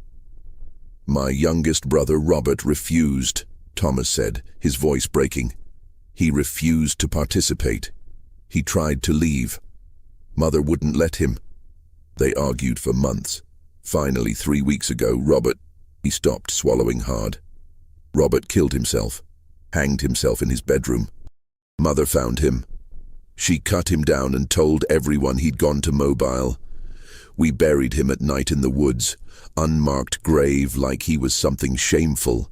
"My youngest brother Robert refused," Thomas said, his voice breaking. "He refused to participate. He tried to leave. Mother wouldn't let him. They argued for months. Finally, 3 weeks ago, Robert..." He stopped, swallowing hard. "Robert killed himself, hanged himself in his bedroom. Mother found him. She cut him down and told everyone he'd gone to Mobile. We buried him at night in the woods, unmarked grave, like he was something shameful.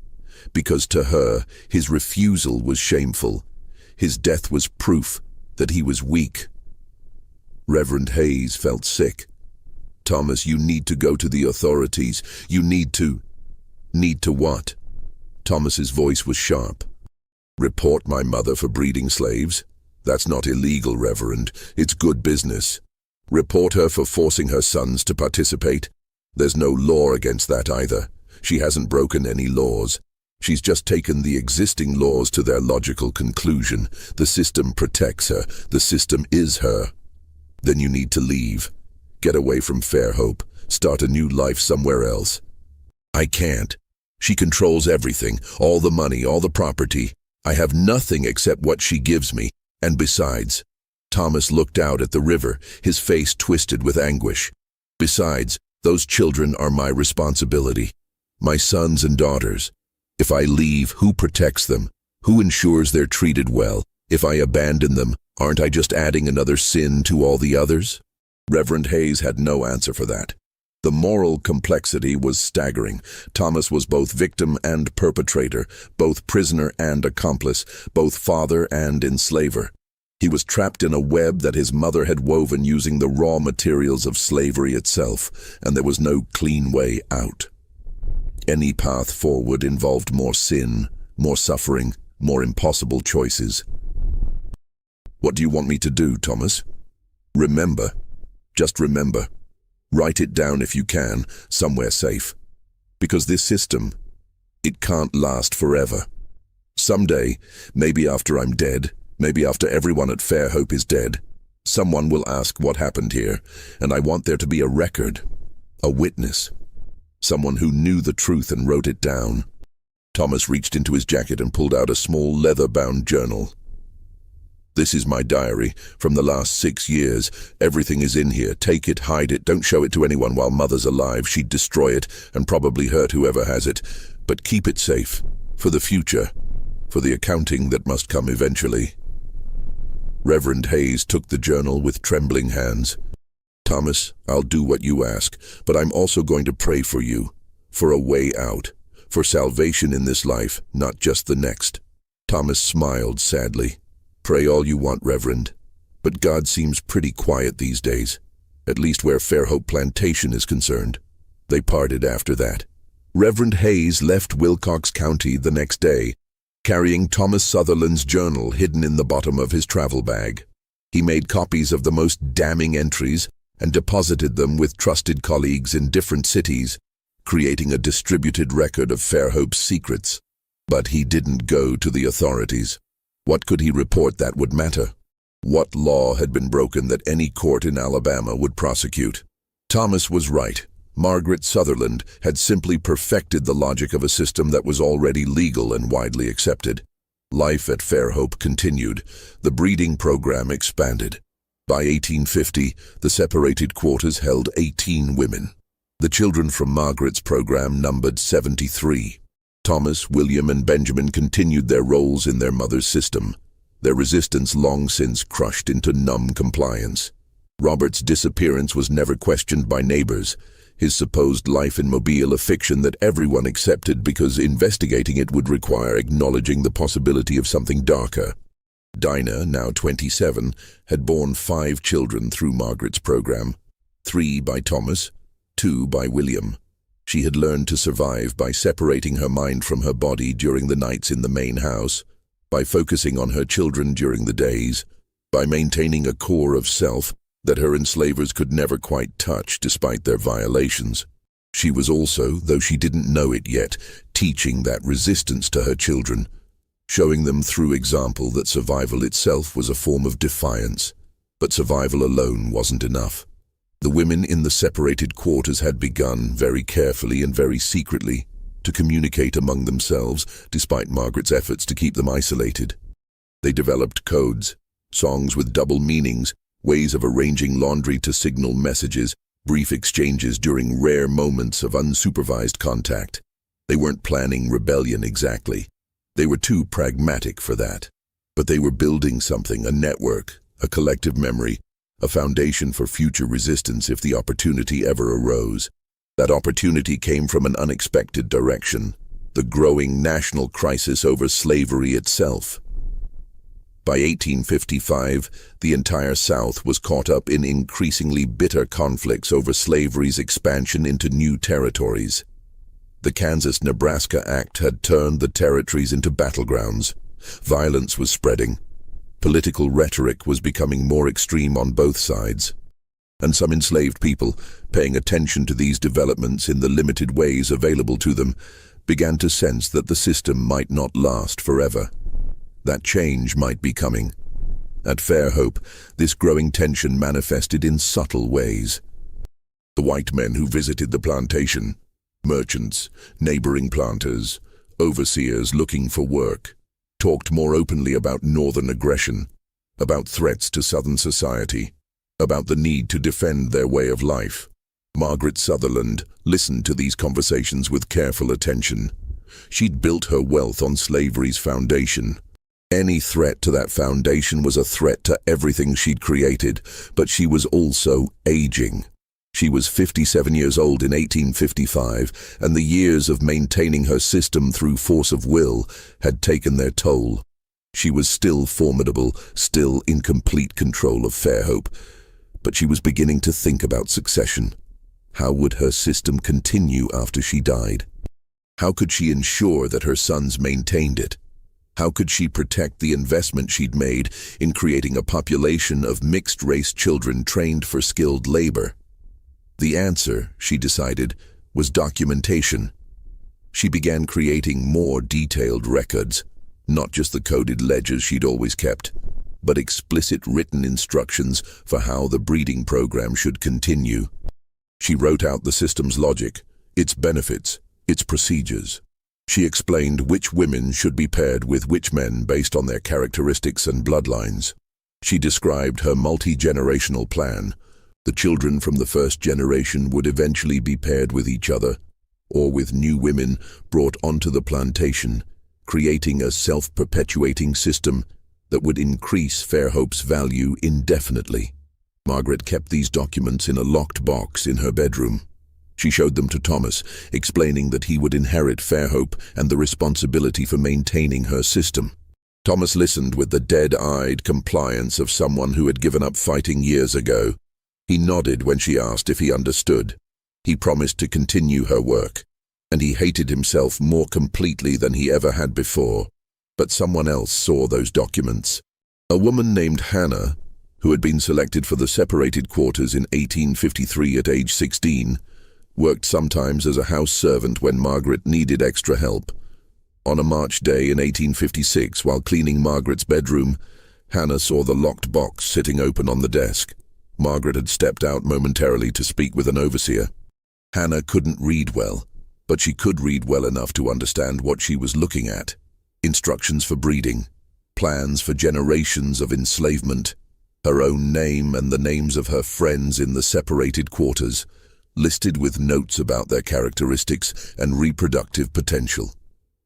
Because to her, his refusal was shameful. His death was proof that he was weak." Reverend Hayes felt sick. "Thomas, you need to go to the authorities. You need to..." "Need to what?" Thomas's voice was sharp. "Report my mother for breeding slaves. That's not illegal, Reverend. It's good business. Report her for forcing her sons to participate. There's no law against that either. She hasn't broken any laws. She's just taken the existing laws to their logical conclusion. The system protects her. The system is her. Then you need to leave. Get away from Fairhope. Start a new life somewhere else." "I can't. She controls everything, all the money, all the property. I have nothing except what she gives me. And besides..." Thomas looked out at the river, his face twisted with anguish. "Besides, those children are my responsibility. My sons and daughters. If I leave, who protects them? Who ensures they're treated well? If I abandon them, aren't I just adding another sin to all the others?" Reverend Hayes had no answer for that. The moral complexity was staggering. Thomas was both victim and perpetrator, both prisoner and accomplice, both father and enslaver. He was trapped in a web that his mother had woven using the raw materials of slavery itself, and there was no clean way out. Any path forward involved more sin, more suffering, more impossible choices. "What do you want me to do, Thomas?" "Remember. Just remember. Write it down if you can, somewhere safe. Because this system, it can't last forever. Someday, maybe after I'm dead, maybe after everyone at Fairhope is dead, someone will ask what happened here, and I want there to be a record, a witness. Someone who knew the truth and wrote it down." Thomas reached into his jacket and pulled out a small leather-bound journal. "This is my diary from the last 6 years. Everything is in here. Take it, hide it. Don't show it to anyone while Mother's alive. She'd destroy it and probably hurt whoever has it. But keep it safe, for the future, for the accounting that must come eventually." Reverend Hayes took the journal with trembling hands. "Thomas, I'll do what you ask, but I'm also going to pray for you, for a way out, for salvation in this life, not just the next." Thomas smiled sadly. "Pray all you want, Reverend, but God seems pretty quiet these days, at least where Fairhope Plantation is concerned." They parted after that. Reverend Hayes left Wilcox County the next day, carrying Thomas Sutherland's journal hidden in the bottom of his travel bag. He made copies of the most damning entries and deposited them with trusted colleagues in different cities, creating a distributed record of Fairhope's secrets. But he didn't go to the authorities. What could he report that would matter? What law had been broken that any court in Alabama would prosecute? Thomas was right. Margaret Sutherland had simply perfected the logic of a system that was already legal and widely accepted. Life at Fairhope continued. The breeding program expanded. By 1850, the separated quarters held 18 women. The children from Margaret's program numbered 73. Thomas, William, and Benjamin continued their roles in their mother's system, their resistance long since crushed into numb compliance. Robert's disappearance was never questioned by neighbors, his supposed life in Mobile a fiction that everyone accepted because investigating it would require acknowledging the possibility of something darker. Dinah, now 27, had borne 5 children through Margaret's program, 3 by Thomas, 2 by William. She had learned to survive by separating her mind from her body during the nights in the main house, by focusing on her children during the days, by maintaining a core of self that her enslavers could never quite touch despite their violations. She was also, though she didn't know it yet, teaching that resistance to her children, showing them through example that survival itself was a form of defiance. But survival alone wasn't enough. The women in the separated quarters had begun, very carefully and very secretly, to communicate among themselves, despite Margaret's efforts to keep them isolated. They developed codes, songs with double meanings, ways of arranging laundry to signal messages, brief exchanges during rare moments of unsupervised contact. They weren't planning rebellion exactly. They were too pragmatic for that. But they were building something, a network, a collective memory, a foundation for future resistance if the opportunity ever arose. That opportunity came from an unexpected direction, the growing national crisis over slavery itself. By 1855, the entire South was caught up in increasingly bitter conflicts over slavery's expansion into new territories. The Kansas-Nebraska Act had turned the territories into battlegrounds. Violence was spreading. Political rhetoric was becoming more extreme on both sides. And some enslaved people, paying attention to these developments in the limited ways available to them, began to sense that the system might not last forever. That change might be coming. At Fairhope, this growing tension manifested in subtle ways. The white men who visited the plantation, merchants, neighboring planters, overseers looking for work, talked more openly about northern aggression, about threats to southern society, about the need to defend their way of life. Margaret Sutherland listened to these conversations with careful attention. She'd built her wealth on slavery's foundation. Any threat to that foundation was a threat to everything she'd created, but she was also aging. She was 57 years old in 1855, and the years of maintaining her system through force of will had taken their toll. She was still formidable, still in complete control of Fairhope, but she was beginning to think about succession. How would her system continue after she died? How could she ensure that her sons maintained it? How could she protect the investment she'd made in creating a population of mixed-race children trained for skilled labor? The answer, she decided, was documentation. She began creating more detailed records, not just the coded ledgers she'd always kept, but explicit written instructions for how the breeding program should continue. She wrote out the system's logic, its benefits, its procedures. She explained which women should be paired with which men based on their characteristics and bloodlines. She described her multi-generational plan. The children from the first generation would eventually be paired with each other, or with new women brought onto the plantation, creating a self-perpetuating system that would increase Fairhope's value indefinitely. Margaret kept these documents in a locked box in her bedroom. She showed them to Thomas, explaining that he would inherit Fairhope and the responsibility for maintaining her system. Thomas listened with the dead-eyed compliance of someone who had given up fighting years ago. He nodded when she asked if he understood. He promised to continue her work, and he hated himself more completely than he ever had before. But someone else saw those documents. A woman named Hannah, who had been selected for the separated quarters in 1853 at age 16, worked sometimes as a house servant when Margaret needed extra help. On a March day in 1856, while cleaning Margaret's bedroom, Hannah saw the locked box sitting open on the desk. Margaret had stepped out momentarily to speak with an overseer. Hannah couldn't read well, but she could read well enough to understand what she was looking at. Instructions for breeding, plans for generations of enslavement, her own name and the names of her friends in the separated quarters, listed with notes about their characteristics and reproductive potential.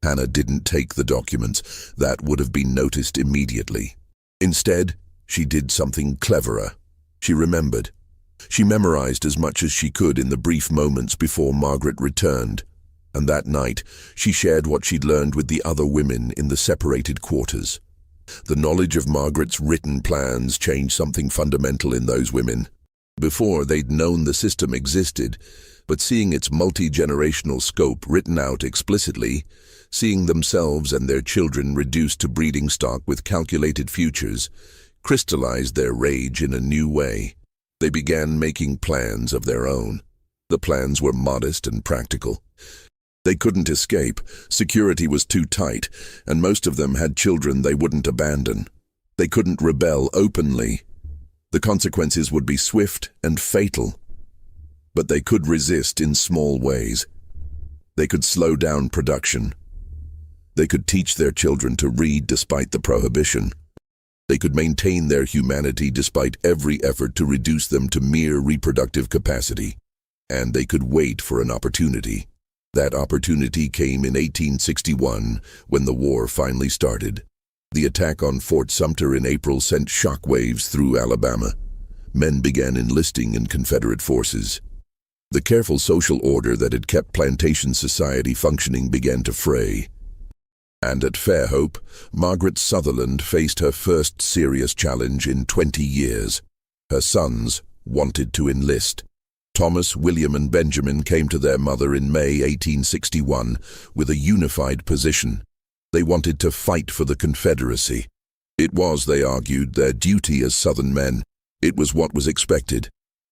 Hannah didn't take the documents. That would have been noticed immediately. Instead, she did something cleverer. She remembered. She memorized as much as she could in the brief moments before Margaret returned, and that night she shared what she'd learned with the other women in the separated quarters. The knowledge of Margaret's written plans changed something fundamental in those women. Before, they'd known the system existed, but seeing its multi-generational scope written out explicitly, seeing themselves and their children reduced to breeding stock with calculated futures, crystallized their rage in a new way. They began making plans of their own. The plans were modest and practical. They couldn't escape, security was too tight, and most of them had children they wouldn't abandon. They couldn't rebel openly. The consequences would be swift and fatal. But they could resist in small ways. They could slow down production. They could teach their children to read despite the prohibition. They could maintain their humanity despite every effort to reduce them to mere reproductive capacity. And they could wait for an opportunity. That opportunity came in 1861, when the war finally started. The attack on Fort Sumter in April sent shockwaves through Alabama. Men began enlisting in Confederate forces. The careful social order that had kept plantation society functioning began to fray. And at Fairhope, Margaret Sutherland faced her first serious challenge in 20 years. Her sons wanted to enlist. Thomas, William, and Benjamin came to their mother in May 1861 with a unified position. They wanted to fight for the Confederacy. It was, they argued, their duty as Southern men. It was what was expected.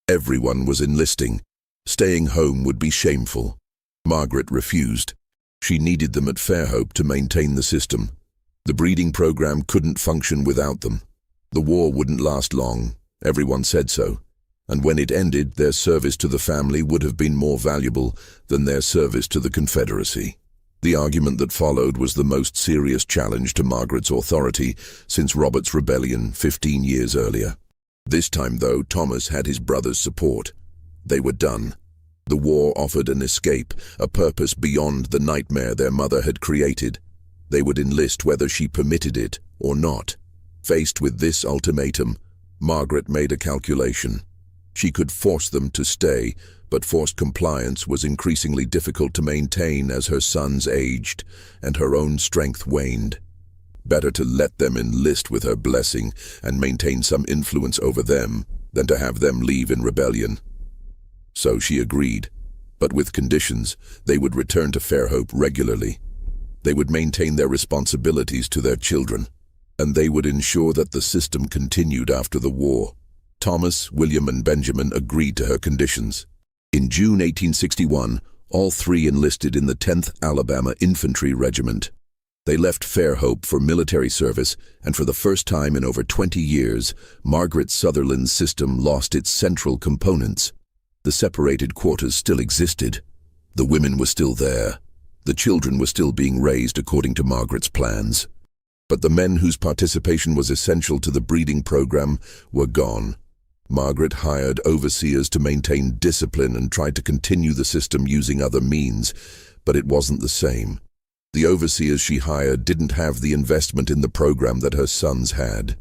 Everyone was enlisting. Staying home would be shameful. Margaret refused. She needed them at Fairhope to maintain the system. The breeding program couldn't function without them. The war wouldn't last long. Everyone said so. And when it ended, their service to the family would have been more valuable than their service to the Confederacy. The argument that followed was the most serious challenge to Margaret's authority since Robert's rebellion 15 years earlier. This time, though, Thomas had his brother's support. They were done. The war offered an escape, a purpose beyond the nightmare their mother had created. They would enlist whether she permitted it or not. Faced with this ultimatum, Margaret made a calculation. She could force them to stay, but forced compliance was increasingly difficult to maintain as her sons aged and her own strength waned. Better to let them enlist with her blessing and maintain some influence over them than to have them leave in rebellion. So she agreed, but with conditions. They would return to Fairhope regularly. They would maintain their responsibilities to their children, and they would ensure that the system continued after the war. Thomas, William, and Benjamin agreed to her conditions. In June 1861, all three enlisted in the 10th Alabama Infantry Regiment. They left Fairhope for military service, and for the first time in over 20 years, Margaret Sutherland's system lost its central components. The separated quarters still existed. The women were still there. The children were still being raised according to Margaret's plans. But the men whose participation was essential to the breeding program were gone. Margaret hired overseers to maintain discipline and tried to continue the system using other means, but it wasn't the same. The overseers she hired didn't have the investment in the program that her sons had.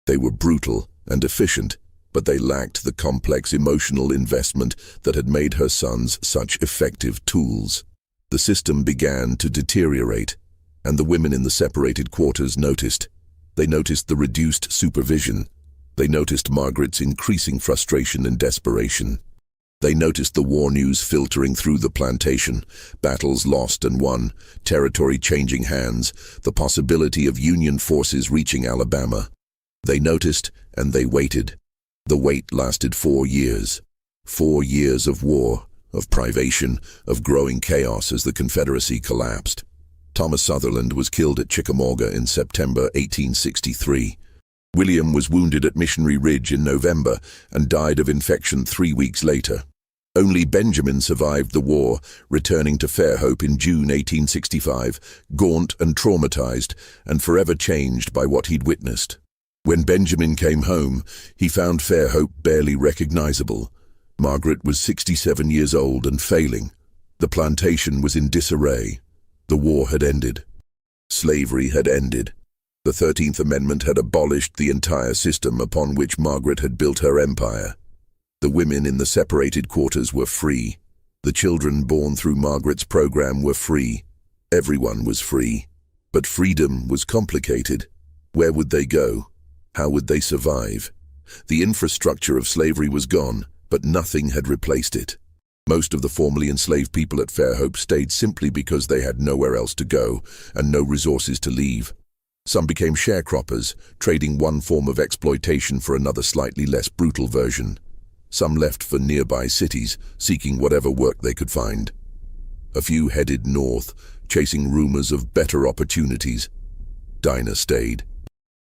They were brutal and efficient, but they lacked the complex emotional investment that had made her sons such effective tools. The system began to deteriorate, and the women in the separated quarters noticed. They noticed the reduced supervision. They noticed Margaret's increasing frustration and desperation. They noticed the war news filtering through the plantation, battles lost and won, territory changing hands, the possibility of Union forces reaching Alabama. They noticed, and they waited. The wait lasted 4 years. 4 years of war, of privation, of growing chaos as the Confederacy collapsed. Thomas Sutherland was killed at Chickamauga in September 1863. William was wounded at Missionary Ridge in November and died of infection 3 weeks later. Only Benjamin survived the war, returning to Fairhope in June 1865, gaunt and traumatized, and forever changed by what he'd witnessed. When Benjamin came home, he found Fairhope barely recognizable. Margaret was 67 years old and failing. The plantation was in disarray. The war had ended. Slavery had ended. The 13th Amendment had abolished the entire system upon which Margaret had built her empire. The women in the separated quarters were free. The children born through Margaret's program were free. Everyone was free. But freedom was complicated. Where would they go? How would they survive? The infrastructure of slavery was gone, but nothing had replaced it. Most of the formerly enslaved people at Fairhope stayed simply because they had nowhere else to go and no resources to leave. Some became sharecroppers, trading one form of exploitation for another slightly less brutal version. Some left for nearby cities, seeking whatever work they could find. A few headed north, chasing rumors of better opportunities. Dinah stayed.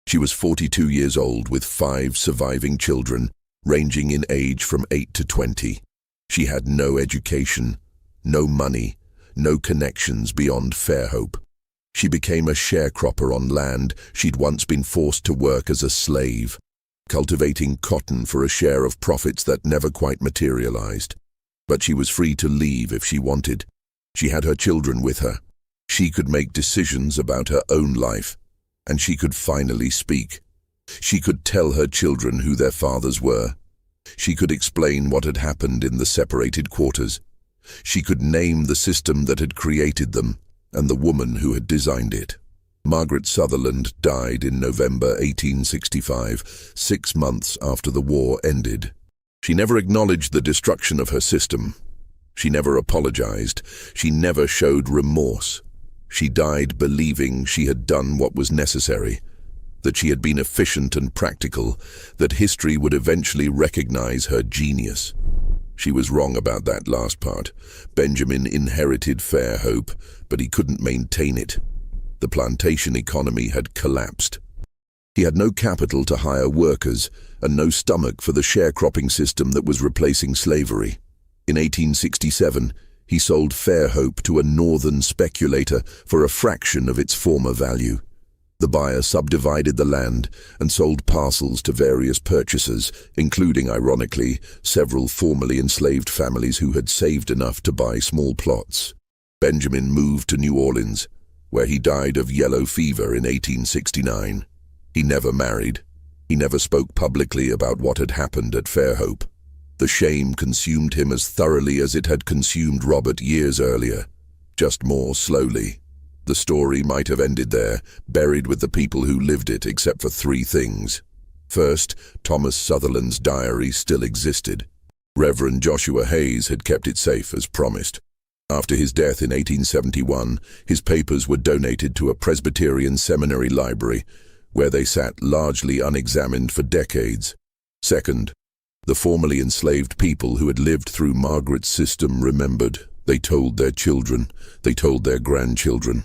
She was 42 years old with 5 surviving children, ranging in age from 8 to 20. She had no education, no money, no connections beyond Fairhope. She became a sharecropper on land she'd once been forced to work as a slave, cultivating cotton for a share of profits that never quite materialized. But she was free to leave if she wanted. She had her children with her. She could make decisions about her own life, and she could finally speak. She could tell her children who their fathers were. She could explain what had happened in the separated quarters. She could name the system that had created them and the woman who had designed it. Margaret Sutherland died in November 1865, 6 months after the war ended. She never acknowledged the destruction of her system. She never apologized. She never showed remorse. She died believing she had done what was necessary, that she had been efficient and practical, that history would eventually recognize her genius. She was wrong about that last part. Benjamin inherited Fairhope, but he couldn't maintain it. The plantation economy had collapsed. He had no capital to hire workers and no stomach for the sharecropping system that was replacing slavery. In 1867, he sold Fairhope to a northern speculator for a fraction of its former value. The buyer subdivided the land and sold parcels to various purchasers, including, ironically, several formerly enslaved families who had saved enough to buy small plots. Benjamin moved to New Orleans, where he died of yellow fever in 1869. He never married. He never spoke publicly about what had happened at Fairhope. The shame consumed him as thoroughly as it had consumed Robert years earlier, just more slowly. The story might have ended there, buried with the people who lived it, except for 3 things. First, Thomas Sutherland's diary still existed. Reverend Joshua Hayes had kept it safe as promised. After his death in 1871, his papers were donated to a Presbyterian seminary library, where they sat largely unexamined for decades. Second, the formerly enslaved people who had lived through Margaret's system remembered. They told their children. They told their grandchildren.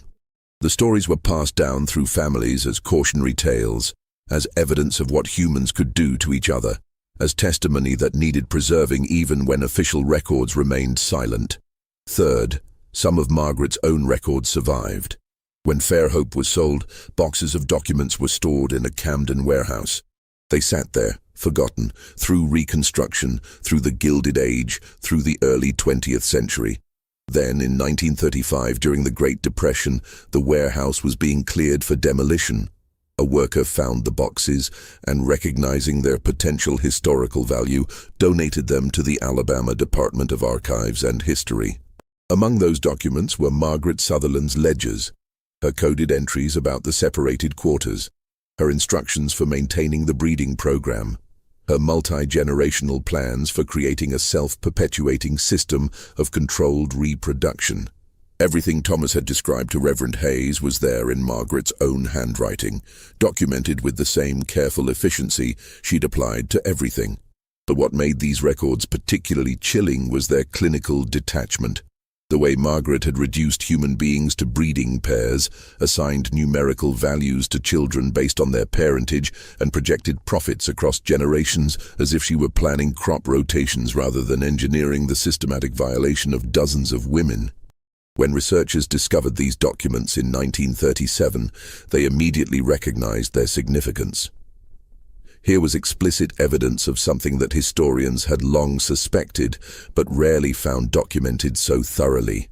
The stories were passed down through families as cautionary tales, as evidence of what humans could do to each other, as testimony that needed preserving even when official records remained silent. Third, some of Margaret's own records survived. When Fairhope was sold, boxes of documents were stored in a Camden warehouse. They sat there, forgotten, through Reconstruction, through the Gilded Age, through the early 20th century. Then, in 1935, during the Great Depression, the warehouse was being cleared for demolition. A worker found the boxes and, recognizing their potential historical value, donated them to the Alabama Department of Archives and History. Among those documents were Margaret Sutherland's ledgers, her coded entries about the separated quarters, her instructions for maintaining the breeding program, her multi-generational plans for creating a self-perpetuating system of controlled reproduction. Everything Thomas had described to Reverend Hayes was there in Margaret's own handwriting, documented with the same careful efficiency she'd applied to everything. But what made these records particularly chilling was their clinical detachment. The way Margaret had reduced human beings to breeding pairs, assigned numerical values to children based on their parentage, and projected profits across generations as if she were planning crop rotations rather than engineering the systematic violation of dozens of women. When researchers discovered these documents in 1937, they immediately recognized their significance. Here was explicit evidence of something that historians had long suspected, but rarely found documented so thoroughly.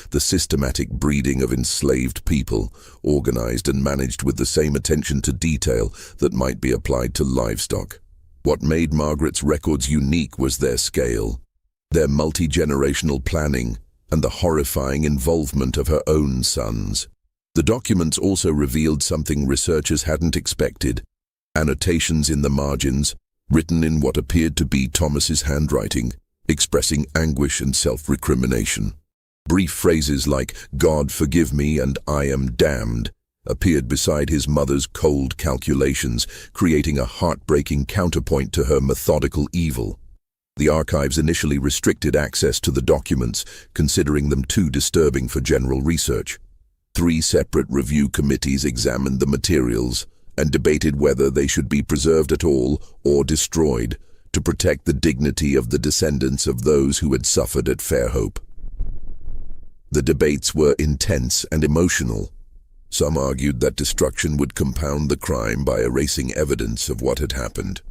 The systematic breeding of enslaved people, organized and managed with the same attention to detail that might be applied to livestock. What made Margaret's records unique was their scale, their multi-generational planning, and the horrifying involvement of her own sons. The documents also revealed something researchers hadn't expected: annotations in the margins, written in what appeared to be Thomas's handwriting, expressing anguish and self-recrimination. Brief phrases like "God forgive me" and "I am damned" appeared beside his mother's cold calculations, creating a heartbreaking counterpoint to her methodical evil. The archives initially restricted access to the documents, considering them too disturbing for general research. 3 separate review committees examined the materials and debated whether they should be preserved at all or destroyed to protect the dignity of the descendants of those who had suffered at Fairhope. The debates were intense and emotional. Some argued that destruction would compound the crime by erasing evidence of what had happened.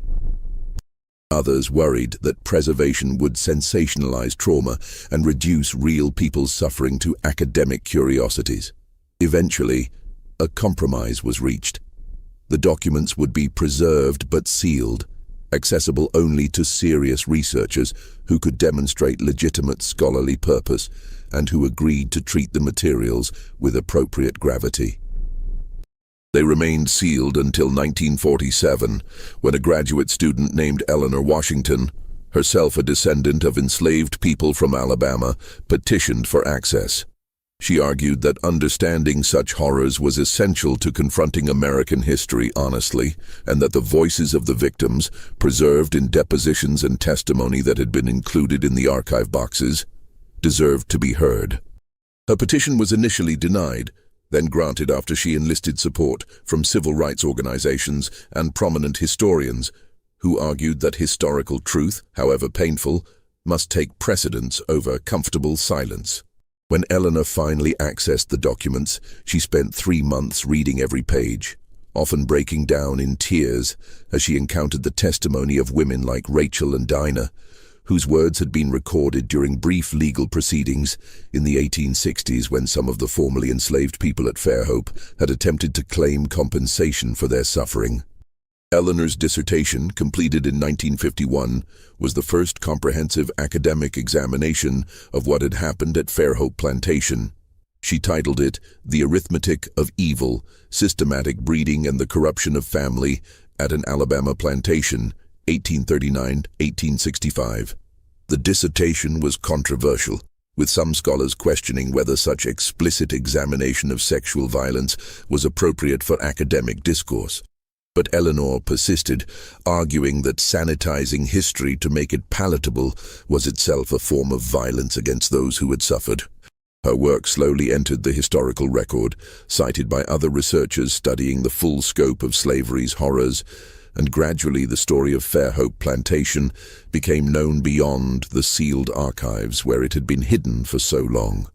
Others worried that preservation would sensationalize trauma and reduce real people's suffering to academic curiosities. Eventually, a compromise was reached. The documents would be preserved but sealed, accessible only to serious researchers who could demonstrate legitimate scholarly purpose and who agreed to treat the materials with appropriate gravity. They remained sealed until 1947, when a graduate student named Eleanor Washington, herself a descendant of enslaved people from Alabama, petitioned for access. She argued that understanding such horrors was essential to confronting American history honestly, and that the voices of the victims, preserved in depositions and testimony that had been included in the archive boxes, deserved to be heard. Her petition was initially denied, then granted after she enlisted support from civil rights organizations and prominent historians, who argued that historical truth, however painful, must take precedence over comfortable silence. When Eleanor finally accessed the documents, she spent 3 months reading every page, often breaking down in tears as she encountered the testimony of women like Rachel and Dinah, whose words had been recorded during brief legal proceedings in the 1860s when some of the formerly enslaved people at Fairhope had attempted to claim compensation for their suffering. Eleanor's dissertation, completed in 1951, was the first comprehensive academic examination of what had happened at Fairhope Plantation. She titled it "The Arithmetic of Evil, Systematic Breeding and the Corruption of Family at an Alabama Plantation, 1839-1865. The dissertation was controversial, with some scholars questioning whether such explicit examination of sexual violence was appropriate for academic discourse. But Eleanor persisted, arguing that sanitizing history to make it palatable was itself a form of violence against those who had suffered. Her work slowly entered the historical record, cited by other researchers studying the full scope of slavery's horrors, and gradually the story of Fairhope Plantation became known beyond the sealed archives where it had been hidden for so long.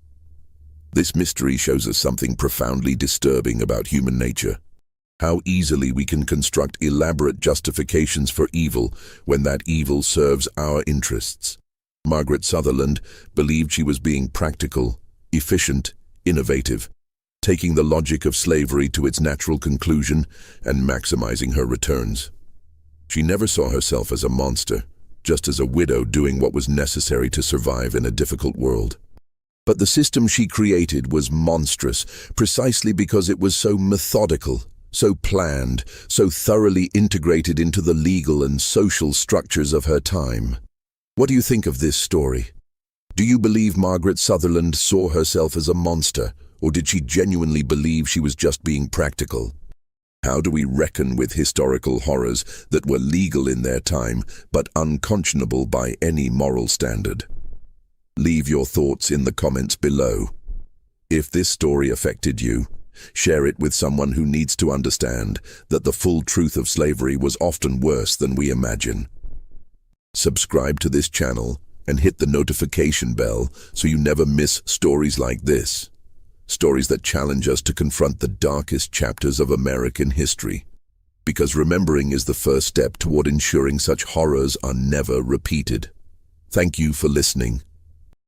This mystery shows us something profoundly disturbing about human nature. How easily we can construct elaborate justifications for evil when that evil serves our interests. Margaret Sutherland believed she was being practical, efficient, innovative, taking the logic of slavery to its natural conclusion and maximizing her returns. She never saw herself as a monster, just as a widow doing what was necessary to survive in a difficult world. But the system she created was monstrous precisely because it was so methodical, so planned, so thoroughly integrated into the legal and social structures of her time. What do you think of this story? Do you believe Margaret Sutherland saw herself as a monster, or did she genuinely believe she was just being practical? How do we reckon with historical horrors that were legal in their time, but unconscionable by any moral standard? Leave your thoughts in the comments below. If this story affected you, share it with someone who needs to understand that the full truth of slavery was often worse than we imagine. Subscribe to this channel and hit the notification bell so you never miss stories like this. Stories that challenge us to confront the darkest chapters of American history. Because remembering is the first step toward ensuring such horrors are never repeated. Thank you for listening.